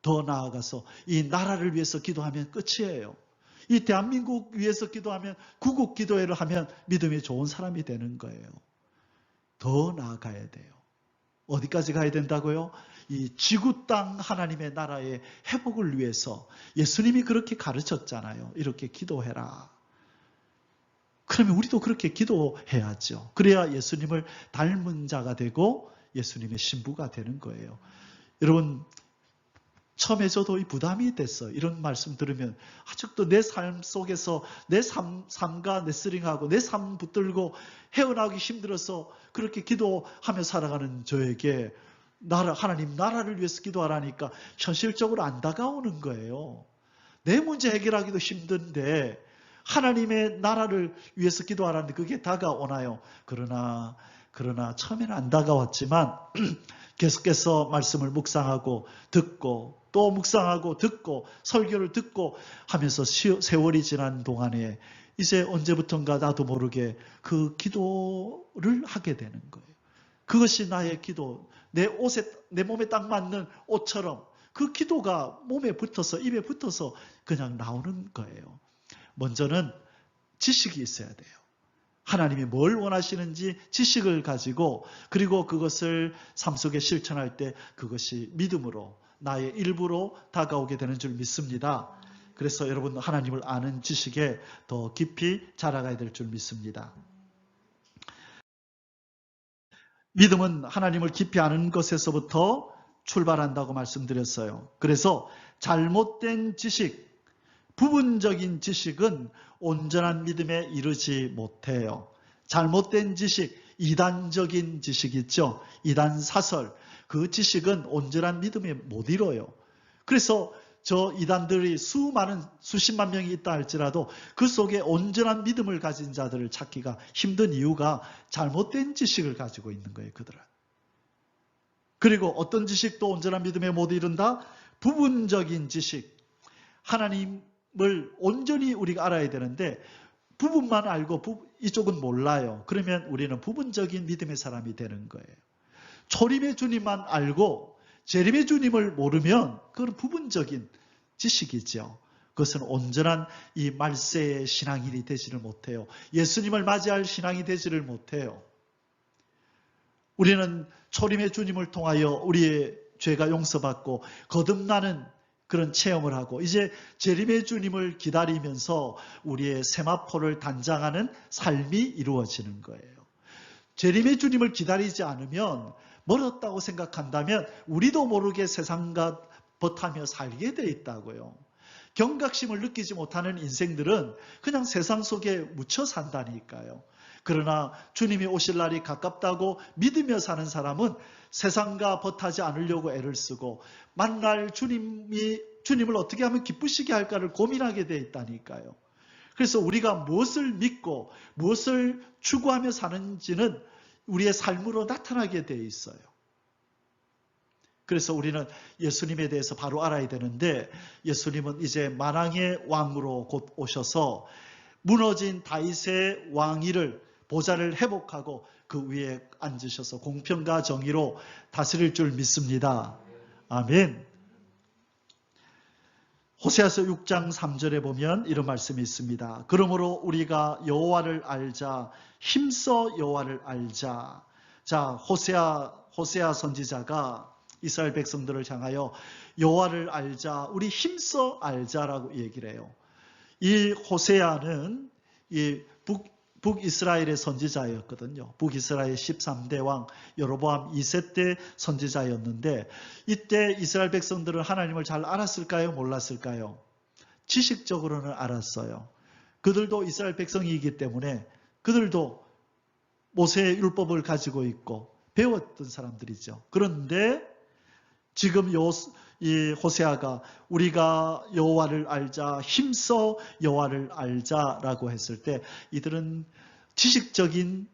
더 나아가서 이 나라를 위해서 기도하면 끝이에요. 이 대한민국 위해서 기도하면 구국 기도회를 하면 믿음이 좋은 사람이 되는 거예요. 더 나아가야 돼요. 어디까지 가야 된다고요? 이 지구 땅 하나님의 나라의 회복을 위해서 예수님이 그렇게 가르쳤잖아요. 이렇게 기도해라. 그러면 우리도 그렇게 기도해야죠. 그래야 예수님을 닮은 자가 되고 예수님의 신부가 되는 거예요. 여러분, 처음에 저도 이 부담이 됐어요. 이런 말씀 들으면 아직도 내 삶 속에서 내 삶과 레슬링하고 내 삶 붙들고 헤어나오기 힘들어서 그렇게 기도하며 살아가는 저에게 하나님 나라를 위해서 기도하라니까 현실적으로 안 다가오는 거예요. 내 문제 해결하기도 힘든데 하나님의 나라를 위해서 기도하라는데 그게 다가오나요? 그러나 처음에는 안 다가왔지만 계속해서 말씀을 묵상하고 듣고 또 묵상하고 듣고 설교를 듣고 하면서 세월이 지난 동안에 이제 언제부턴가 나도 모르게 그 기도를 하게 되는 거예요. 그것이 나의 기도. 내 몸에 딱 맞는 옷처럼 그 기도가 몸에 붙어서, 입에 붙어서 그냥 나오는 거예요. 먼저는 지식이 있어야 돼요. 하나님이 뭘 원하시는지 지식을 가지고, 그리고 그것을 삶 속에 실천할 때 그것이 믿음으로, 나의 일부로 다가오게 되는 줄 믿습니다. 그래서 여러분, 하나님을 아는 지식에 더 깊이 자라가야 될 줄 믿습니다. 믿음은 하나님을 깊이 아는 것에서부터 출발한다고 말씀드렸어요. 그래서 잘못된 지식, 부분적인 지식은 온전한 믿음에 이르지 못해요. 잘못된 지식, 이단적인 지식 있죠? 이단 사설, 그 지식은 온전한 믿음에 못 이뤄요. 그래서 저 이단들이 수십만 명이 있다 할지라도 그 속에 온전한 믿음을 가진 자들을 찾기가 힘든 이유가 잘못된 지식을 가지고 있는 거예요, 그들은. 그리고 어떤 지식도 온전한 믿음에 못 이룬다? 부분적인 지식. 하나님을 온전히 우리가 알아야 되는데 부분만 알고 이쪽은 몰라요. 그러면 우리는 부분적인 믿음의 사람이 되는 거예요. 초림의 주님만 알고 재림의 주님을 모르면 그건 부분적인 지식이죠. 그것은 온전한 이 말세의 신앙인이 되지를 못해요. 예수님을 맞이할 신앙이 되지를 못해요. 우리는 초림의 주님을 통하여 우리의 죄가 용서받고 거듭나는 그런 체험을 하고 이제 재림의 주님을 기다리면서 우리의 세마포를 단장하는 삶이 이루어지는 거예요. 재림의 주님을 기다리지 않으면, 멀었다고 생각한다면 우리도 모르게 세상과 버타며 살게 돼 있다고요. 경각심을 느끼지 못하는 인생들은 그냥 세상 속에 묻혀 산다니까요. 그러나 주님이 오실 날이 가깝다고 믿으며 사는 사람은 세상과 버타지 않으려고 애를 쓰고 만날 주님을 어떻게 하면 기쁘시게 할까를 고민하게 돼 있다니까요. 그래서 우리가 무엇을 믿고 무엇을 추구하며 사는지는 우리의 삶으로 나타나게 돼 있어요. 그래서 우리는 예수님에 대해서 바로 알아야 되는데, 예수님은 이제 만왕의 왕으로 곧 오셔서 무너진 다윗의 왕위를, 보좌를 회복하고 그 위에 앉으셔서 공평과 정의로 다스릴 줄 믿습니다. 아멘. 호세아서 6장 3절에 보면 이런 말씀이 있습니다. 그러므로 우리가 여호와를 알자, 힘써 여호와를 알자. 자, 호세아 선지자가 이스라엘 백성들을 향하여 여호와를 알자, 우리 힘써 알자라고 얘기를 해요. 이 호세아는 이 북이스라엘의 선지자였거든요. 북이스라엘 13대 왕 여로보암 2세 때 선지자였는데, 이때 이스라엘 백성들은 하나님을 잘 알았을까요? 몰랐을까요? 지식적으로는 알았어요. 그들도 이스라엘 백성이기 때문에 그들도 모세의 율법을 가지고 있고 배웠던 사람들이죠. 그런데 지금 이 호세아가 우리가 여호와를 알자, 힘써 여호와를 알자라고 했을 때 이들은 지식적인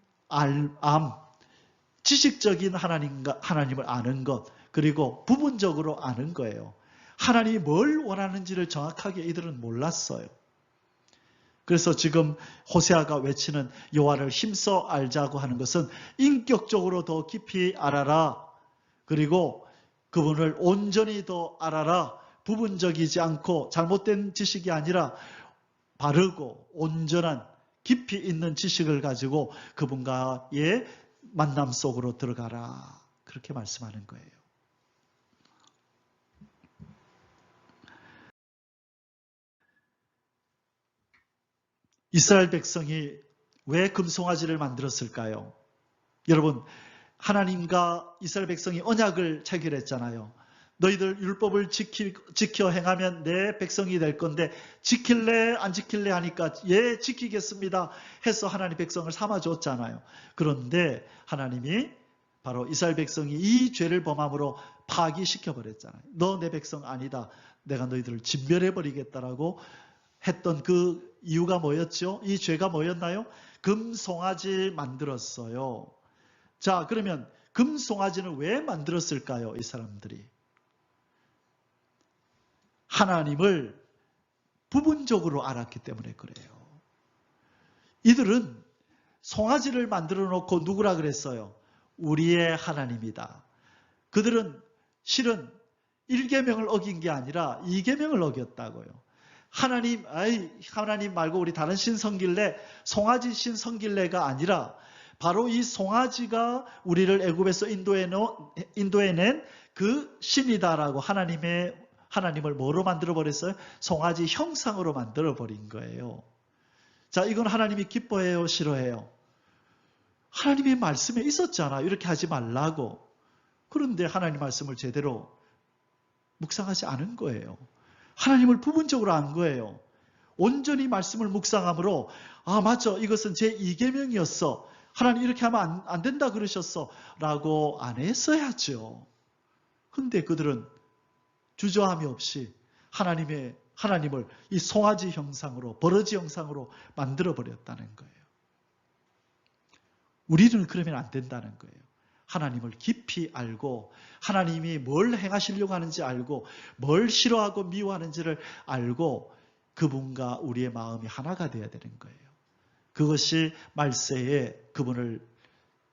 지식적인 하나님을 아는 것, 그리고 부분적으로 아는 거예요. 하나님이 뭘 원하는지를 정확하게 이들은 몰랐어요. 그래서 지금 호세아가 외치는 여호와를 힘써 알자고 하는 것은 인격적으로 더 깊이 알아라. 그리고 그분을 온전히 더 알아라. 부분적이지 않고 잘못된 지식이 아니라 바르고 온전한 깊이 있는 지식을 가지고 그분과의 만남 속으로 들어가라. 그렇게 말씀하는 거예요. 이스라엘 백성이 왜 금송아지를 만들었을까요? 여러분, 하나님과 이스라엘 백성이 언약을 체결했잖아요. 너희들 율법을 지켜 행하면 내 백성이 될 건데 지킬래 안 지킬래 하니까 예 지키겠습니다 해서 하나님 백성을 삼아줬잖아요. 그런데 하나님이 바로 이스라엘 백성이 이 죄를 범함으로 파기시켜버렸잖아요. 너 내 백성 아니다. 내가 너희들을 진멸해버리겠다라고 했던 그 이유가 뭐였죠? 이 죄가 뭐였나요? 금송아지 만들었어요. 자, 그러면 금송아지는 왜 만들었을까요? 이 사람들이. 하나님을 부분적으로 알았기 때문에 그래요. 이들은 송아지를 만들어 놓고 누구라 그랬어요? 우리의 하나님이다. 그들은 실은 1계명을 어긴 게 아니라 2계명을 어겼다고요. 하나님 말고 우리 다른 신 섬길래 송아지 신 섬길래가 아니라 바로 이 송아지가 우리를 애굽에서 인도해낸 그 신이다라고 하나님을 뭐로 만들어 버렸어요? 송아지 형상으로 만들어 버린 거예요. 자, 이건 하나님이 기뻐해요, 싫어해요? 하나님의 말씀에 있었잖아. 이렇게 하지 말라고. 그런데 하나님 말씀을 제대로 묵상하지 않은 거예요. 하나님을 부분적으로 안 거예요. 온전히 말씀을 묵상함으로 맞아, 이것은 제 2계명이었어. 하나님 이렇게 하면 안 된다 그러셨어. 라고 안 했어야죠. 근데 그들은 주저함이 없이 하나님을 이 송아지 형상으로, 버러지 형상으로 만들어버렸다는 거예요. 우리는 그러면 안 된다는 거예요. 하나님을 깊이 알고 하나님이 뭘 행하시려고 하는지 알고 뭘 싫어하고 미워하는지를 알고 그분과 우리의 마음이 하나가 되어야 되는 거예요. 그것이 말세에 그분을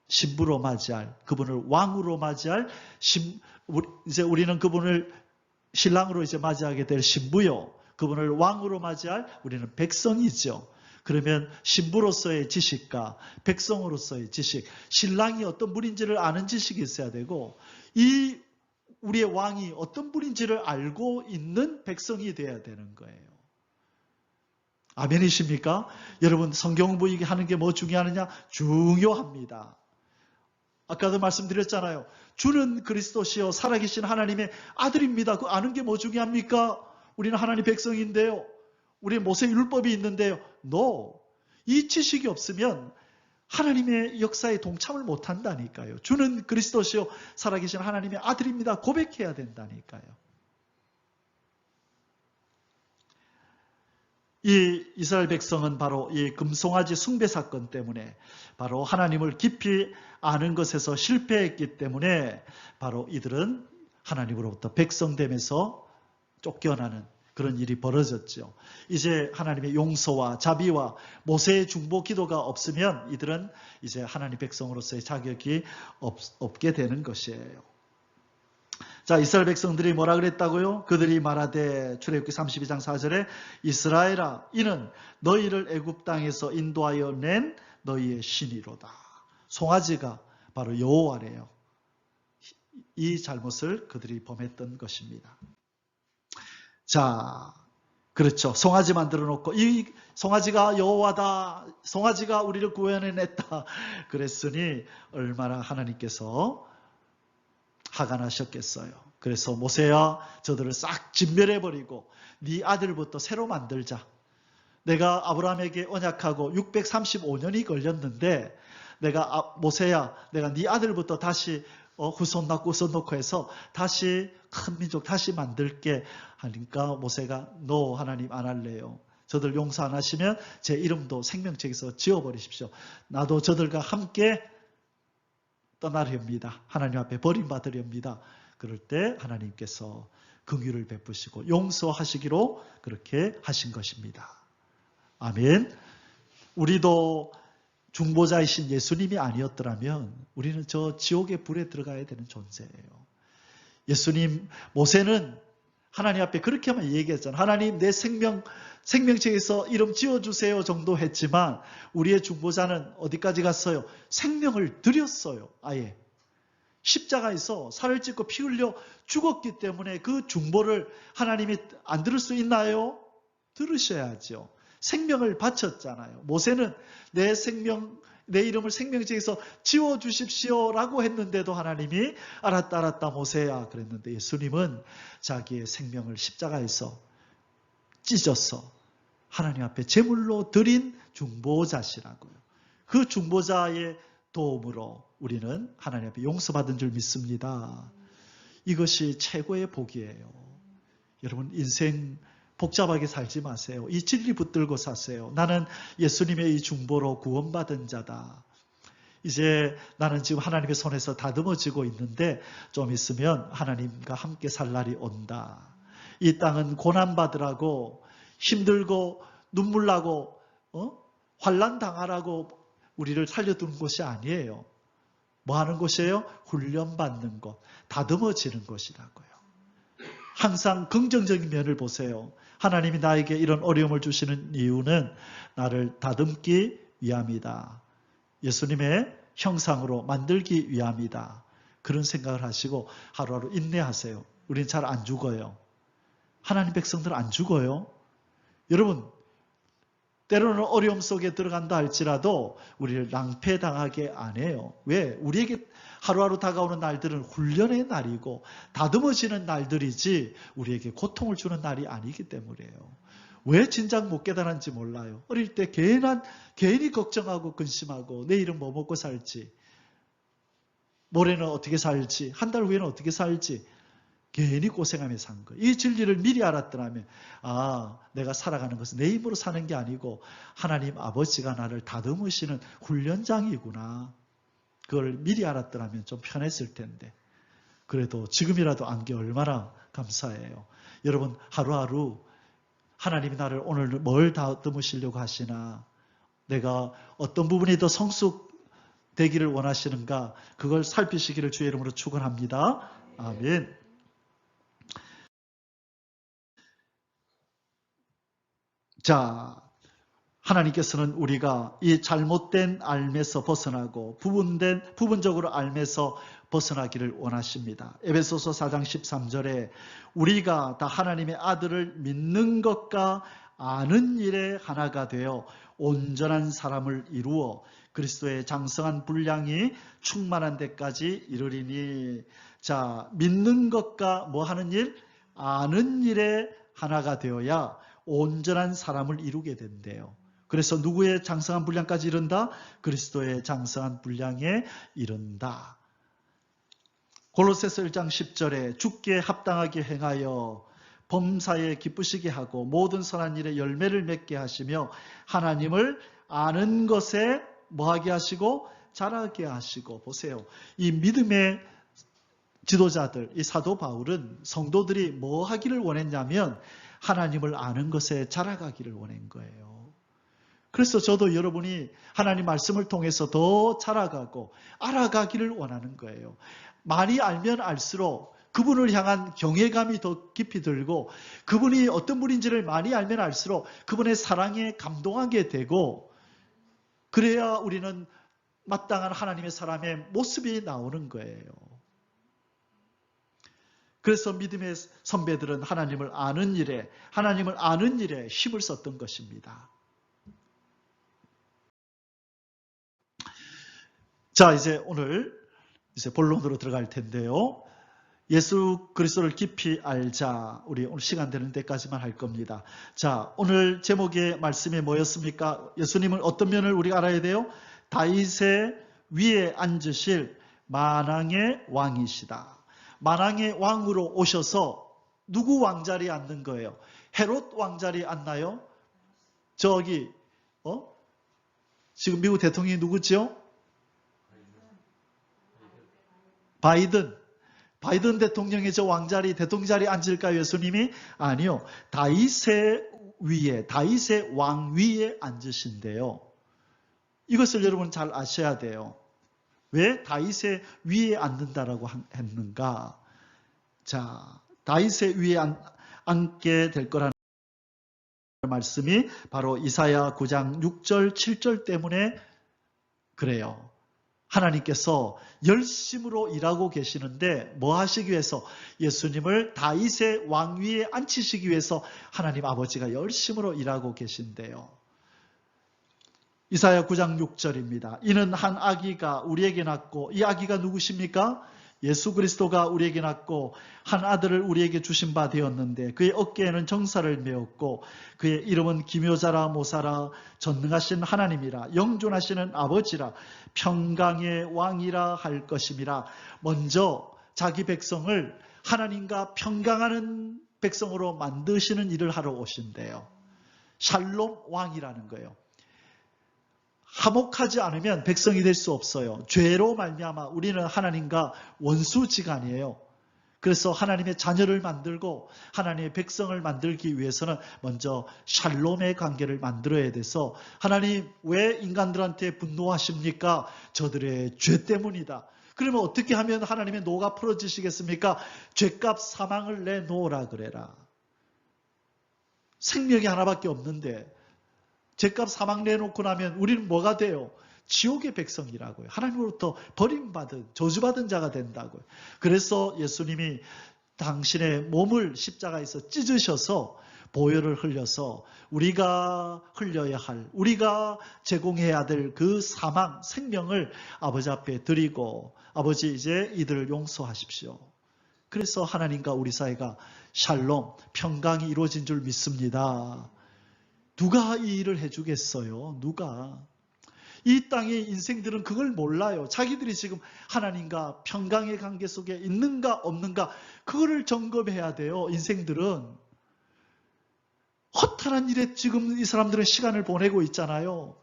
신부로 맞이할, 그분을 왕으로 맞이할 이제 우리는 그분을 신랑으로 이제 맞이하게 될 신부요. 그분을 왕으로 맞이할 우리는 백성이죠. 그러면 신부로서의 지식과 백성으로서의 지식, 신랑이 어떤 분인지를 아는 지식이 있어야 되고 이 우리의 왕이 어떤 분인지를 알고 있는 백성이 되어야 되는 거예요. 아멘이십니까? 여러분 성경 공부하는 게 뭐 중요하느냐? 중요합니다. 아까도 말씀드렸잖아요. 주는 그리스도시요 살아계신 하나님의 아들입니다. 그 아는 게 뭐 중요합니까? 우리는 하나님 백성인데요. 우리의 모세 율법이 있는데요. No. 이 지식이 없으면 하나님의 역사에 동참을 못한다니까요. 주는 그리스도시요 살아계신 하나님의 아들입니다. 고백해야 된다니까요. 이 이스라엘 백성은 바로 이 금송아지 숭배 사건 때문에 바로 하나님을 깊이 아는 것에서 실패했기 때문에 바로 이들은 하나님으로부터 백성됨에서 쫓겨나는 그런 일이 벌어졌죠. 이제 하나님의 용서와 자비와 모세의 중보 기도가 없으면 이들은 이제 하나님 백성으로서의 자격이 없게 되는 것이에요. 자, 이스라엘 백성들이 뭐라 그랬다고요? 그들이 말하되 출애굽기 32장 4절에 이스라엘아 이는 너희를 애굽 땅에서 인도하여 낸 너희의 신이로다. 송아지가 바로 여호와래요. 이 잘못을 그들이 범했던 것입니다. 자, 그렇죠. 송아지 만들어 놓고 이 송아지가 여호와다. 송아지가 우리를 구원해냈다. 그랬으니 얼마나 하나님께서 화가 나셨겠어요. 그래서 모세야 저들을 싹 진멸해버리고 네 아들부터 새로 만들자. 내가 아브라함에게 언약하고 635년이 걸렸는데 모세야 내가 네 아들부터 다시 후손 낳고 해서 다시 큰 민족 다시 만들게 하니까 모세가 no 하나님 안 할래요. 저들 용서 안 하시면 제 이름도 생명책에서 지워버리십시오. 나도 저들과 함께 떠나렵니다. 하나님 앞에 버림받으렵니다. 그럴 때 하나님께서 긍휼을 베푸시고 용서하시기로 그렇게 하신 것입니다. 아멘. 우리도 중보자이신 예수님이 아니었더라면 우리는 저 지옥의 불에 들어가야 되는 존재예요. 예수님, 모세는 하나님 앞에 그렇게만 얘기했잖아요. 하나님 내 생명책에서 이름 지어주세요 정도 했지만 우리의 중보자는 어디까지 갔어요? 생명을 드렸어요. 아예. 십자가에서 살을 찢고 피 흘려 죽었기 때문에 그 중보를 하나님이 안 들을 수 있나요? 들으셔야죠. 생명을 바쳤잖아요. 모세는 내 이름을 생명책에서 지워주십시오 라고 했는데도 하나님이 알았다 모세야 그랬는데 예수님은 자기의 생명을 십자가에서 찢어서 하나님 앞에 제물로 드린 중보자시라고요. 그 중보자의 도움으로 우리는 하나님 앞에 용서받은 줄 믿습니다. 이것이 최고의 복이에요. 여러분 인생 복잡하게 살지 마세요. 이 진리 붙들고 사세요. 나는 예수님의 이 중보로 구원받은 자다. 이제 나는 지금 하나님의 손에서 다듬어지고 있는데 좀 있으면 하나님과 함께 살 날이 온다. 이 땅은 고난받으라고 힘들고 눈물 나고 환난 당하라고 우리를 살려두는 곳이 아니에요. 뭐 하는 곳이에요? 훈련받는 곳, 다듬어지는 곳이라고요. 항상 긍정적인 면을 보세요. 하나님이 나에게 이런 어려움을 주시는 이유는 나를 다듬기 위함이다. 예수님의 형상으로 만들기 위함이다. 그런 생각을 하시고 하루하루 인내하세요. 우린 잘 안 죽어요. 하나님 백성들은 안 죽어요. 여러분, 때로는 어려움 속에 들어간다 할지라도 우리를 낭패당하게 안 해요. 왜? 우리에게 하루하루 다가오는 날들은 훈련의 날이고 다듬어지는 날들이지 우리에게 고통을 주는 날이 아니기 때문이에요. 왜 진작 못 깨달았는지 몰라요. 어릴 때 괜히 걱정하고 근심하고 내일은 뭐 먹고 살지, 모레는 어떻게 살지, 한 달 후에는 어떻게 살지 괜히 고생하며 산 거예요. 이 진리를 미리 알았더라면 내가 살아가는 것은 내 힘으로 사는 게 아니고 하나님 아버지가 나를 다듬으시는 훈련장이구나. 그걸 미리 알았더라면 좀 편했을 텐데 그래도 지금이라도 안 게 얼마나 감사해요. 여러분, 하루하루 하나님이 나를 오늘 뭘 다듬으시려고 하시나, 내가 어떤 부분이 더 성숙되기를 원하시는가, 그걸 살피시기를 주의 이름으로 축원합니다. 아멘. 자, 하나님께서는 우리가 이 잘못된 앓에서 벗어나고 부분적으로 앓에서 벗어나기를 원하십니다. 에베소서 4장 13절에 우리가 다 하나님의 아들을 믿는 것과 아는 일에 하나가 되어 온전한 사람을 이루어 그리스도의 장성한 분량이 충만한 데까지 이르리니. 자, 믿는 것과 뭐 하는 일? 아는 일에 하나가 되어야 온전한 사람을 이루게 된대요. 그래서 누구의 장성한 분량까지 이른다? 그리스도의 장성한 분량에 이른다. 골로새서 1장 10절에 죽게 합당하게 행하여 범사에 기쁘시게 하고 모든 선한 일에 열매를 맺게 하시며 하나님을 아는 것에 뭐하게 하시고 자라게 하시고. 보세요. 이 믿음의 지도자들, 이 사도 바울은 성도들이 뭐 하기를 원했냐면 하나님을 아는 것에 자라가기를 원한 거예요. 그래서 저도 여러분이 하나님 말씀을 통해서 더 자라가고 알아가기를 원하는 거예요. 많이 알면 알수록 그분을 향한 경외감이 더 깊이 들고 그분이 어떤 분인지를 많이 알면 알수록 그분의 사랑에 감동하게 되고, 그래야 우리는 마땅한 하나님의 사람의 모습이 나오는 거예요. 그래서 믿음의 선배들은 하나님을 아는 일에 힘을 썼던 것입니다. 자, 오늘 본론으로 들어갈 텐데요. 예수 그리스도를 깊이 알자. 우리 오늘 시간 되는 데까지만 할 겁니다. 자, 오늘 제목의 말씀이 뭐였습니까? 예수님은 어떤 면을 우리가 알아야 돼요? 다윗의 위에 앉으실 만왕의 왕이시다. 만왕의 왕으로 오셔서 누구 왕자리에 앉는 거예요? 헤롯 왕자리에 앉나요? 지금 미국 대통령이 누구죠? 바이든 대통령의 저 왕자리, 대통령 자리에 앉을까요? 예수님이? 아니요. 다윗의 왕 위에 앉으신대요. 이것을 여러분 잘 아셔야 돼요. 왜 다윗의 위에 앉는다라고 했는가? 자, 다윗의 위에 앉게 될 거라는 말씀이 바로 이사야 9장 6절, 7절 때문에 그래요. 하나님께서 열심으로 일하고 계시는데 뭐 하시기 위해서? 예수님을 다윗의 왕위에 앉히시기 위해서 하나님 아버지가 열심으로 일하고 계신데요. 이사야 9장 6절입니다. 이는 한 아기가 우리에게 낳고, 이 아기가 누구십니까? 예수 그리스도가 우리에게 낳고 한 아들을 우리에게 주신 바 되었는데 그의 어깨에는 정사를 메었고 그의 이름은 기묘자라 모사라 전능하신 하나님이라 영존하시는 아버지라 평강의 왕이라 할 것임이라. 먼저 자기 백성을 하나님과 평강하는 백성으로 만드시는 일을 하러 오신대요. 샬롬 왕이라는 거예요. 화목하지 않으면 백성이 될 수 없어요. 죄로 말미암아 우리는 하나님과 원수지간이에요. 그래서 하나님의 자녀를 만들고 하나님의 백성을 만들기 위해서는 먼저 샬롬의 관계를 만들어야 돼서, 하나님 왜 인간들한테 분노하십니까? 저들의 죄 때문이다. 그러면 어떻게 하면 하나님의 노가 풀어지시겠습니까? 죄값 사망을 내놓으라 그래라. 생명이 하나밖에 없는데 죄값 사망 내놓고 나면 우리는 뭐가 돼요? 지옥의 백성이라고요. 하나님으로부터 버림받은, 저주받은 자가 된다고요. 그래서 예수님이 당신의 몸을 십자가에서 찢으셔서 보혈을 흘려서 우리가 흘려야 할, 우리가 제공해야 될 그 사망, 생명을 아버지 앞에 드리고, 아버지 이제 이들을 용서하십시오. 그래서 하나님과 우리 사이가 샬롬, 평강이 이루어진 줄 믿습니다. 누가 이 일을 해주겠어요? 누가? 이 땅의 인생들은 그걸 몰라요. 자기들이 지금 하나님과 평강의 관계 속에 있는가 없는가, 그거를 점검해야 돼요. 인생들은 허탈한 일에 지금 이 사람들은 시간을 보내고 있잖아요.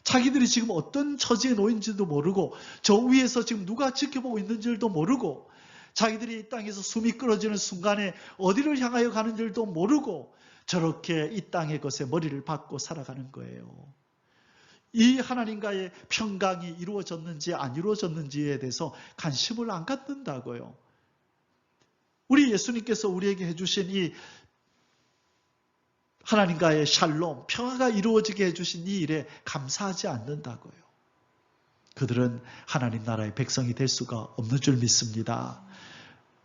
자기들이 지금 어떤 처지에 놓인지도 모르고, 저 위에서 지금 누가 지켜보고 있는지도 모르고, 자기들이 이 땅에서 숨이 끊어지는 순간에 어디를 향하여 가는 줄도 모르고, 저렇게 이 땅의 것에 머리를 박고 살아가는 거예요. 이 하나님과의 평강이 이루어졌는지 안 이루어졌는지에 대해서 관심을 안 갖는다고요. 우리 예수님께서 우리에게 해주신 이 하나님과의 샬롬, 평화가 이루어지게 해주신 이 일에 감사하지 않는다고요. 그들은 하나님 나라의 백성이 될 수가 없는 줄 믿습니다.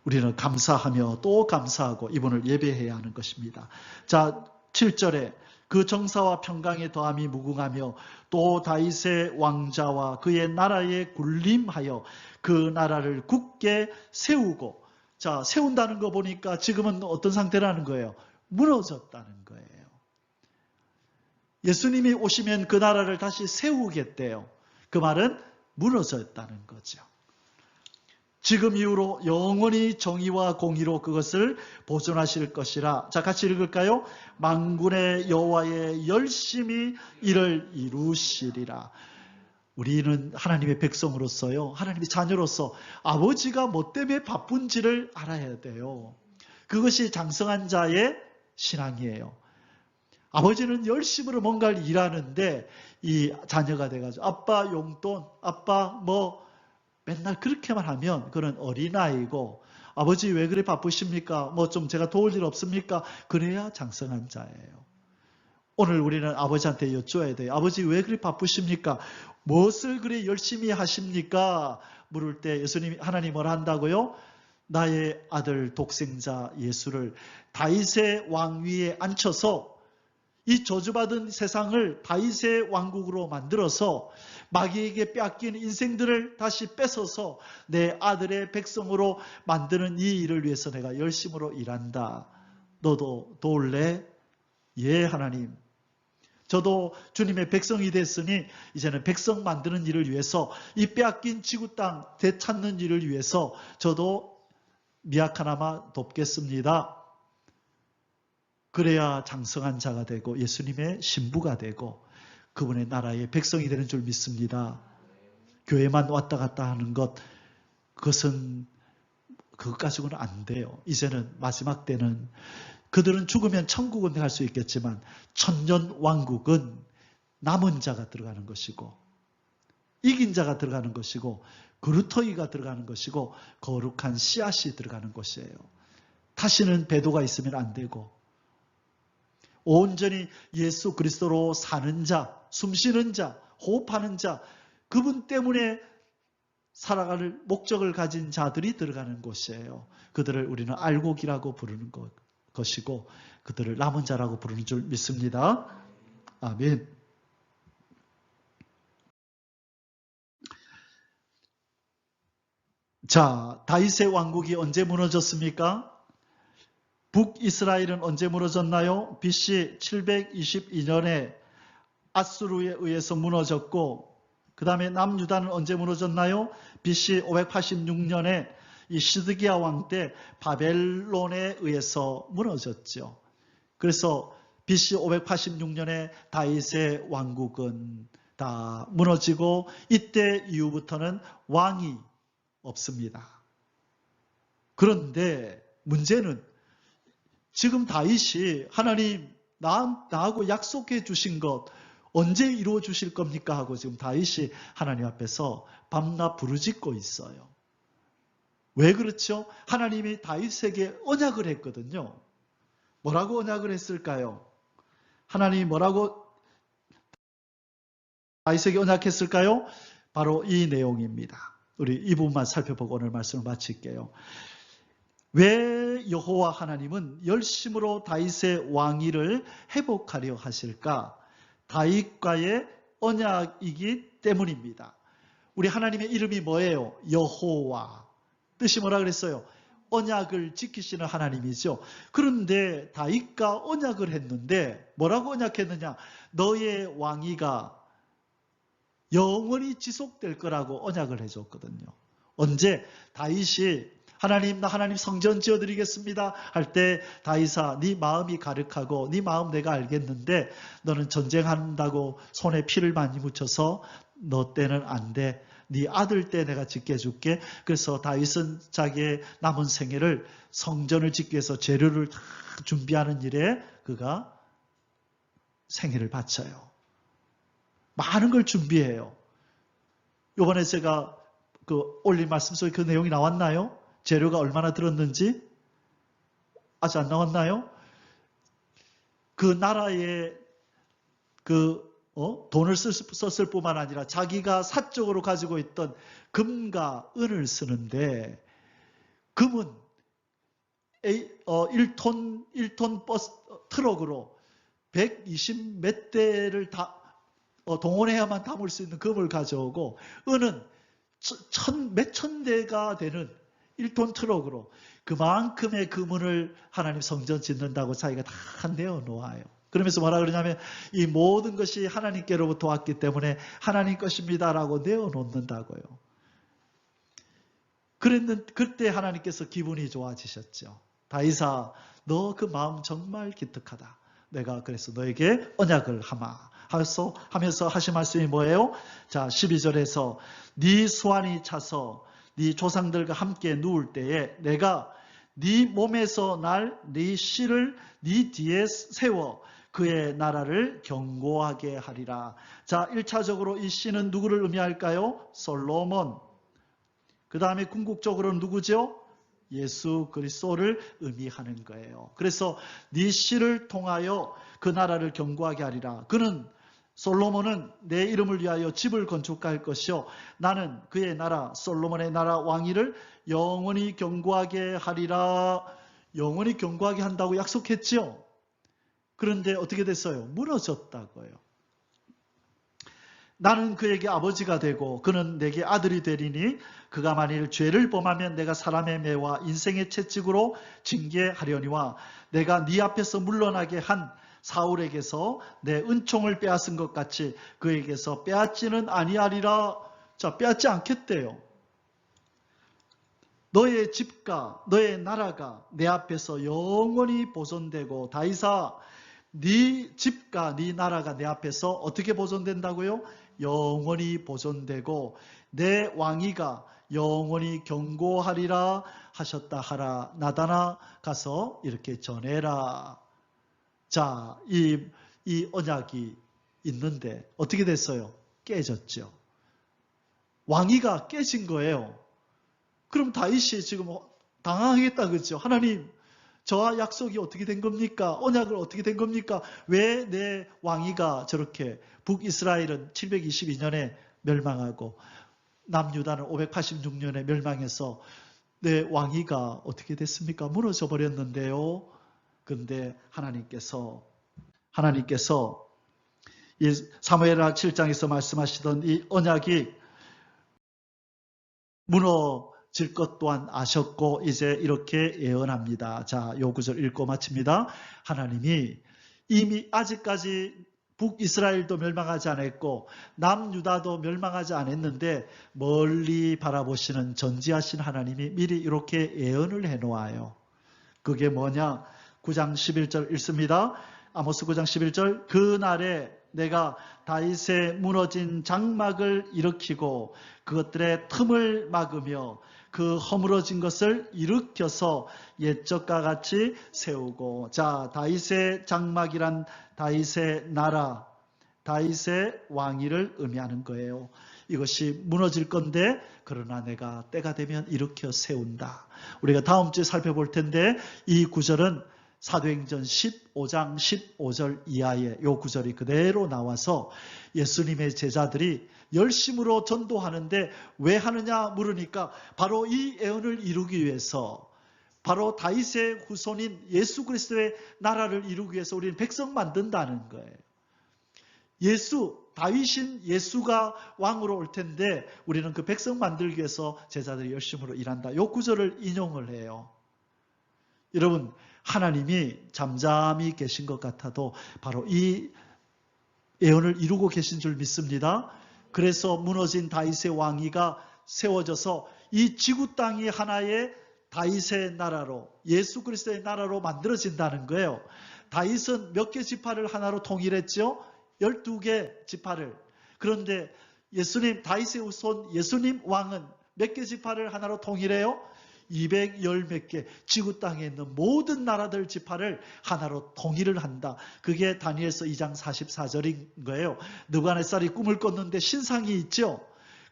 우리는 감사하며 또 감사하고 이분을 예배해야 하는 것입니다. 자, 7절에 그 정사와 평강의 더함이 무궁하며 또 다윗의 왕자와 그의 나라에 군림하여 그 나라를 굳게 세우고, 자, 세운다는 거 보니까 지금은 어떤 상태라는 거예요? 무너졌다는 거예요. 예수님이 오시면 그 나라를 다시 세우겠대요. 그 말은 무너졌다는 거죠. 지금 이후로 영원히 정의와 공의로 그것을 보존하실 것이라. 자, 같이 읽을까요? 만군의 여호와의 열심히 이를 이루시리라. 우리는 하나님의 백성으로서요, 하나님의 자녀로서 아버지가 뭐 때문에 바쁜지를 알아야 돼요. 그것이 장성한 자의 신앙이에요. 아버지는 열심으로 뭔가를 일하는데 이 자녀가 돼가지고 아빠 용돈, 아빠 뭐 맨날 그렇게만 하면 그런 어린아이고, 아버지 왜 그래 바쁘십니까? 뭐 좀 제가 도울 일 없습니까? 그래야 장성한 자예요. 오늘 우리는 아버지한테 여쭈어야 돼요. 아버지 왜 그래 바쁘십니까? 무엇을 그래 열심히 하십니까? 물을 때 예수님이, 하나님 뭐라 한다고요? 나의 아들 독생자 예수를 다윗의 왕위에 앉혀서 이 저주받은 세상을 다윗의 왕국으로 만들어서 마귀에게 빼앗긴 인생들을 다시 뺏어서 내 아들의 백성으로 만드는 이 일을 위해서 내가 열심으로 일한다. 너도 도울래? 예, 하나님. 저도 주님의 백성이 됐으니 이제는 백성 만드는 일을 위해서, 이 빼앗긴 지구 땅 되찾는 일을 위해서 저도 미약하나마 돕겠습니다. 그래야 장성한 자가 되고 예수님의 신부가 되고 그분의 나라의 백성이 되는 줄 믿습니다. 교회만 왔다 갔다 하는 것, 그것은 그것 가지고는 안 돼요. 이제는 마지막 때는 그들은 죽으면 천국은 갈 수 있겠지만 천년 왕국은 남은 자가 들어가는 것이고 이긴 자가 들어가는 것이고 그루터기가 들어가는 것이고 거룩한 씨앗이 들어가는 것이에요. 다시는 배도가 있으면 안 되고 온전히 예수 그리스도로 사는 자, 숨쉬는 자, 호흡하는 자, 그분 때문에 살아갈 목적을 가진 자들이 들어가는 곳이에요. 그들을 우리는 알곡이라고 부르는 것이고 그들을 남은 자라고 부르는 줄 믿습니다. 아멘. 자, 다윗의 왕국이 언제 무너졌습니까? 북이스라엘은 언제 무너졌나요? BC 722년에 아수르에 의해서 무너졌고, 그 다음에 남유다는 언제 무너졌나요? BC 586년에 이 시드기야 왕 때 바벨론에 의해서 무너졌죠. 그래서 BC 586년에 다윗의 왕국은 다 무너지고 이때 이후부터는 왕이 없습니다. 그런데 문제는 지금 다윗이 하나님 나하고 약속해 주신 것 언제 이루어 주실 겁니까? 하고 지금 다윗이 하나님 앞에서 밤낮 부르짖고 있어요. 왜 그렇죠? 하나님이 다윗에게 언약을 했거든요. 뭐라고 언약을 했을까요? 하나님이 뭐라고 다윗에게 언약했을까요? 바로 이 내용입니다. 우리 이 부분만 살펴보고 오늘 말씀을 마칠게요. 왜 여호와 하나님은 열심으로 다윗의 왕위를 회복하려 하실까? 다윗과의 언약이기 때문입니다. 우리 하나님의 이름이 뭐예요? 여호와. 뜻이 뭐라 그랬어요? 언약을 지키시는 하나님이죠. 그런데 다윗과 언약을 했는데 뭐라고 언약했느냐? 너의 왕위가 영원히 지속될 거라고 언약을 해줬거든요. 언제? 다윗이 하나님, 나 하나님 성전 지어드리겠습니다 할 때 다윗아, 네 마음이 가득하고 네 마음 내가 알겠는데 너는 전쟁한다고 손에 피를 많이 묻혀서 너 때는 안 돼. 네 아들 때 내가 짓게 해줄게. 그래서 다윗은 자기의 남은 생애를 성전을 짓기 위해서 재료를 다 준비하는 일에 그가 생애를 바쳐요. 많은 걸 준비해요. 이번에 제가 올린 말씀 속에 그 내용이 나왔나요? 재료가 얼마나 들었는지? 아직 안 나왔나요? 그 나라에 돈을 썼을 뿐만 아니라 자기가 사적으로 가지고 있던 금과 은을 쓰는데 금은 1톤 버스 트럭으로 120 몇 대를 다 동원해야만 담을 수 있는 금을 가져오고 은은 몇천 대가 되는 1톤 트럭으로 그만큼의 금은을 하나님 성전 짓는다고 자기가 다 내어놓아요. 그러면서 뭐라 그러냐면 이 모든 것이 하나님께로부터 왔기 때문에 하나님 것입니다라고 내어놓는다고요. 그때 하나님께서 기분이 좋아지셨죠. 다윗아, 너 그 마음 정말 기특하다. 내가 그래서 너에게 언약을 하면서 하신 말씀이 뭐예요? 자, 12절에서 네 수완이 차서 네 조상들과 함께 누울 때에 내가 네 몸에서 날 네 씨를 네 뒤에 세워 그의 나라를 견고하게 하리라. 자, 1차적으로 이 씨는 누구를 의미할까요? 솔로몬. 그 다음에 궁극적으로는 누구죠? 예수 그리스도를 의미하는 거예요. 그래서 네 씨를 통하여 그 나라를 견고하게 하리라. 솔로몬은 내 이름을 위하여 집을 건축할 것이요 나는 그의 나라 솔로몬의 나라 왕위를 영원히 견고하게 하리라. 영원히 견고하게 한다고 약속했죠. 그런데 어떻게 됐어요? 무너졌다고요. 나는 그에게 아버지가 되고 그는 내게 아들이 되리니 그가 만일 죄를 범하면 내가 사람의 매와 인생의 채찍으로 징계하려니와 내가 네 앞에서 물러나게 한 사울에게서 내 은총을 빼앗은 것 같이 그에게서 빼앗지는 아니하리라. 자, 빼앗지 않겠대요. 너의 집과 너의 나라가 내 앞에서 영원히 보존되고 다윗아, 네 집과 네 나라가 내 앞에서 어떻게 보존된다고요? 영원히 보존되고 내 왕위가 영원히 견고하리라 하셨다 하라. 나다나 가서 이렇게 전해라. 자, 이 언약이 있는데 어떻게 됐어요? 깨졌죠. 왕위가 깨진 거예요. 그럼 다윗이 지금 당황하겠다 그렇죠? 하나님, 저와 약속이 어떻게 된 겁니까? 언약을 어떻게 된 겁니까? 왜 내 왕위가 저렇게 북이스라엘은 722년에 멸망하고 남유다는 586년에 멸망해서 내 왕위가 어떻게 됐습니까? 무너져 버렸는데요. 그런데 하나님께서 이 사무엘하 7장에서 말씀하시던 이 언약이 무너질 것 또한 아셨고 이제 이렇게 예언합니다. 자, 요 구절 읽고 마칩니다. 하나님이 이미 아직까지 북이스라엘도 멸망하지 않았고 남유다도 멸망하지 않았는데 멀리 바라보시는 전지하신 하나님이 미리 이렇게 예언을 해놓아요. 그게 뭐냐? 9장 11절 읽습니다. 아모스 9장 11절 그날에 내가 다윗의 무너진 장막을 일으키고 그것들의 틈을 막으며 그 허물어진 것을 일으켜서 옛적과 같이 세우고, 자, 다윗의 장막이란 다윗의 나라, 다윗의 왕위를 의미하는 거예요. 이것이 무너질 건데 그러나 내가 때가 되면 일으켜 세운다. 우리가 다음 주에 살펴볼 텐데 이 구절은 사도행전 15장 15절 이하의 이 구절이 그대로 나와서 예수님의 제자들이 열심으로 전도하는데 왜 하느냐 물으니까 바로 이 예언을 이루기 위해서, 바로 다윗의 후손인 예수 그리스도의 나라를 이루기 위해서 우리는 백성 만든다는 거예요. 다윗인 예수가 왕으로 올 텐데 우리는 그 백성 만들기 위해서 제자들이 열심으로 일한다. 이 구절을 인용을 해요. 여러분, 하나님이 잠잠히 계신 것 같아도 바로 이 예언을 이루고 계신 줄 믿습니다. 그래서 무너진 다윗의 왕위가 세워져서 이 지구 땅이 하나의 다윗의 나라로, 예수 그리스도의 나라로 만들어진다는 거예요. 다윗은 몇 개 지파를 하나로 통일했죠? 12개 지파를. 그런데 예수님, 다윗의 후손 예수님 왕은 몇 개 지파를 하나로 통일해요? 210몇 개, 지구 땅에 있는 모든 나라들 지파를 하나로 통일을 한다. 그게 다니엘서 2장 44절인 거예요. 느부갓네살이 꿈을 꿨는데 신상이 있죠.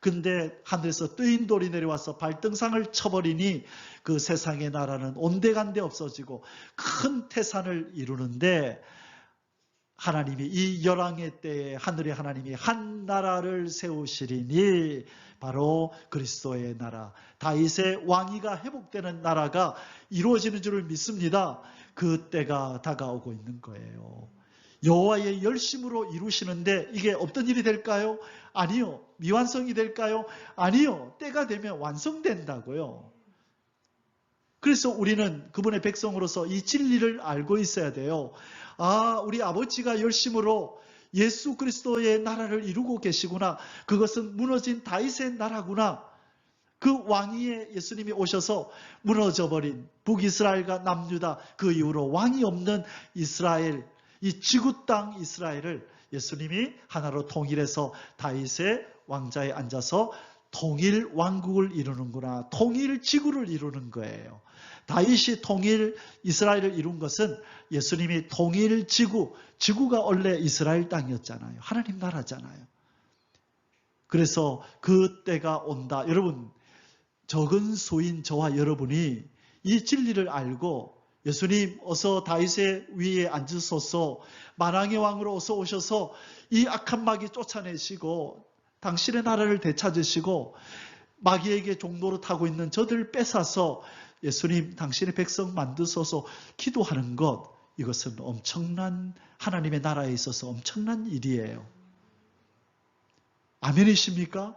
근데 하늘에서 뜨인 돌이 내려와서 발등상을 쳐버리니 그 세상의 나라는 온데간데 없어지고 큰 태산을 이루는데, 하나님이 이 열왕의 때에 하늘의 하나님이 한 나라를 세우시리니 바로 그리스도의 나라, 다윗의 왕위가 회복되는 나라가 이루어지는 줄을 믿습니다. 그 때가 다가오고 있는 거예요. 여호와의 열심으로 이루시는데 이게 없던 일이 될까요? 아니요. 미완성이 될까요? 아니요. 때가 되면 완성된다고요. 그래서 우리는 그분의 백성으로서 이 진리를 알고 있어야 돼요. 아, 우리 아버지가 열심으로 예수 그리스도의 나라를 이루고 계시구나. 그것은 무너진 다윗의 나라구나. 그 왕위에 예수님이 오셔서 무너져버린 북이스라엘과 남유다, 그 이후로 왕이 없는 이스라엘, 이 지구 땅 이스라엘을 예수님이 하나로 통일해서 다윗의 왕자에 앉아서 통일 왕국을 이루는구나. 통일 지구를 이루는 거예요. 다윗이 통일 이스라엘을 이룬 것은 예수님이 통일 지구가 원래 이스라엘 땅이었잖아요. 하나님 나라잖아요. 그래서 그 때가 온다. 여러분, 적은 소인 저와 여러분이 이 진리를 알고 예수님 어서 다윗의 위에 앉으소서, 만왕의 왕으로 어서 오셔서 이 악한 마귀 쫓아내시고 당신의 나라를 되찾으시고 마귀에게 종노릇 하고 있는 저들을 뺏어서 예수님 당신의 백성 만드소서 기도하는 것, 이것은 엄청난, 하나님의 나라에 있어서 엄청난 일이에요. 아멘이십니까?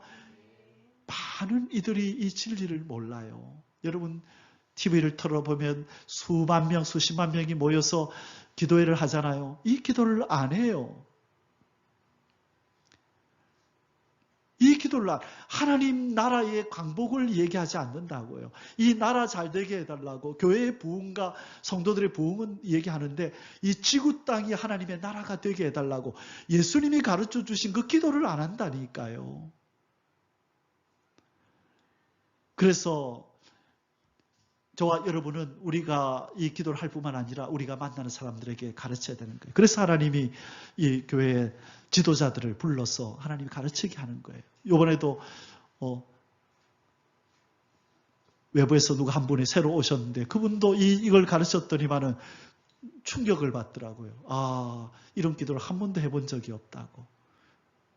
많은 이들이 이 진리를 몰라요. 여러분, TV를 틀어보면 수만 명, 수십만 명이 모여서 기도회를 하잖아요. 이 기도를 안 해요. 이 기도를 하나님 나라의 광복을 얘기하지 않는다고요. 이 나라 잘 되게 해달라고 교회의 부흥과 성도들의 부흥은 얘기하는데 이 지구 땅이 하나님의 나라가 되게 해달라고 예수님이 가르쳐 주신 그 기도를 안 한다니까요. 그래서 저와 여러분은 우리가 이 기도를 할 뿐만 아니라 우리가 만나는 사람들에게 가르쳐야 되는 거예요. 그래서 하나님이 이 교회의 지도자들을 불러서 하나님이 가르치게 하는 거예요. 이번에도 외부에서 누가 한 분이 새로 오셨는데 그분도 이걸 가르쳤더니만은 충격을 받더라고요. 아, 이런 기도를 한 번도 해본 적이 없다고.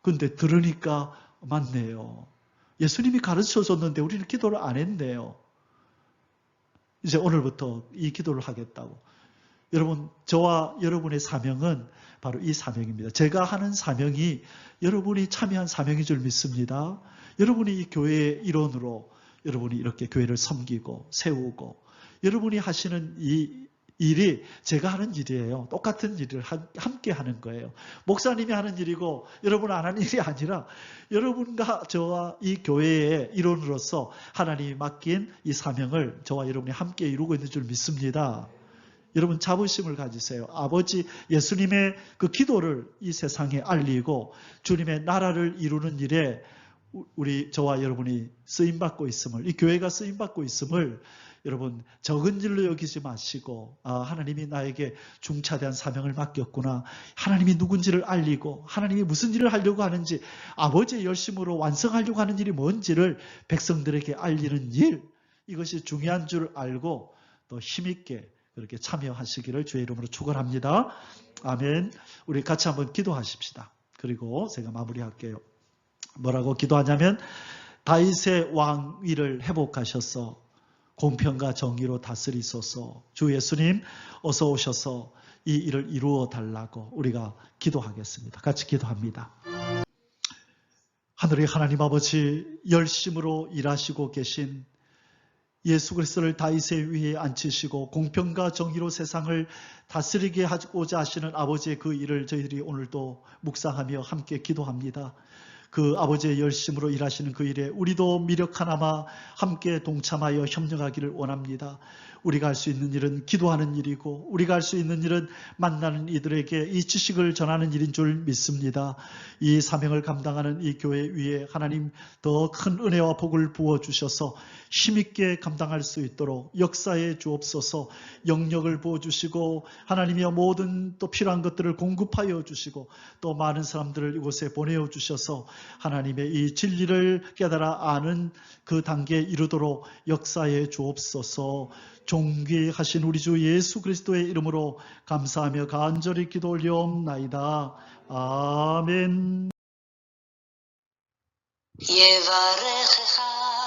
근데 들으니까 맞네요. 예수님이 가르쳐줬는데 우리는 기도를 안 했네요. 이제 오늘부터 이 기도를 하겠다고. 여러분, 저와 여러분의 사명은 바로 이 사명입니다. 제가 하는 사명이 여러분이 참여한 사명인 줄 믿습니다. 여러분이 이 교회의 일원으로 여러분이 이렇게 교회를 섬기고 세우고 여러분이 하시는 이 일이 제가 하는 일이에요. 똑같은 일을 함께 하는 거예요. 목사님이 하는 일이고 여러분 안 하는 일이 아니라 여러분과 저와 이 교회의 일원으로서 하나님이 맡긴 이 사명을 저와 여러분이 함께 이루고 있는 줄 믿습니다. 여러분 자부심을 가지세요. 아버지 예수님의 그 기도를 이 세상에 알리고 주님의 나라를 이루는 일에 저와 여러분이 쓰임받고 있음을, 이 교회가 쓰임받고 있음을 여러분 적은 일로 여기지 마시고, 하나님이 나에게 중차대한 사명을 맡겼구나, 하나님이 누군지를 알리고 하나님이 무슨 일을 하려고 하는지, 아버지의 열심으로 완성하려고 하는 일이 뭔지를 백성들에게 알리는 일, 이것이 중요한 줄 알고 또 힘있게 그렇게 참여하시기를 주의 이름으로 축원합니다. 아멘. 우리 같이 한번 기도하십시다. 그리고 제가 마무리할게요. 뭐라고 기도하냐면, 다윗의 왕위를 회복하셔서 공평과 정의로 다스리소서. 주 예수님 어서 오셔서 이 일을 이루어 달라고 우리가 기도하겠습니다. 같이 기도합니다. 하늘의 하나님 아버지, 열심으로 일하시고 계신 예수 그리스도를 다윗의 위에 앉히시고 공평과 정의로 세상을 다스리게 하고자 하시는 아버지의 그 일을 저희들이 오늘도 묵상하며 함께 기도합니다. 그 아버지의 열심으로 일하시는 그 일에 우리도 미력 하나마 함께 동참하여 협력하기를 원합니다. 우리가 할 수 있는 일은 기도하는 일이고, 우리가 할 수 있는 일은 만나는 이들에게 이 지식을 전하는 일인 줄 믿습니다. 이 사명을 감당하는 이 교회 위에 하나님 더 큰 은혜와 복을 부어주셔서 힘있게 감당할 수 있도록 역사해 주옵소서. 영역을 부어주시고 하나님이여 모든 또 필요한 것들을 공급하여 주시고 또 많은 사람들을 이곳에 보내어 주셔서 하나님의 이 진리를 깨달아 아는 그 단계에 이르도록 역사해 주옵소서. 존귀하신 우리 주 예수 그리스도의 이름으로 감사하며 간절히 기도 올려옵나이다. 아멘. יברכך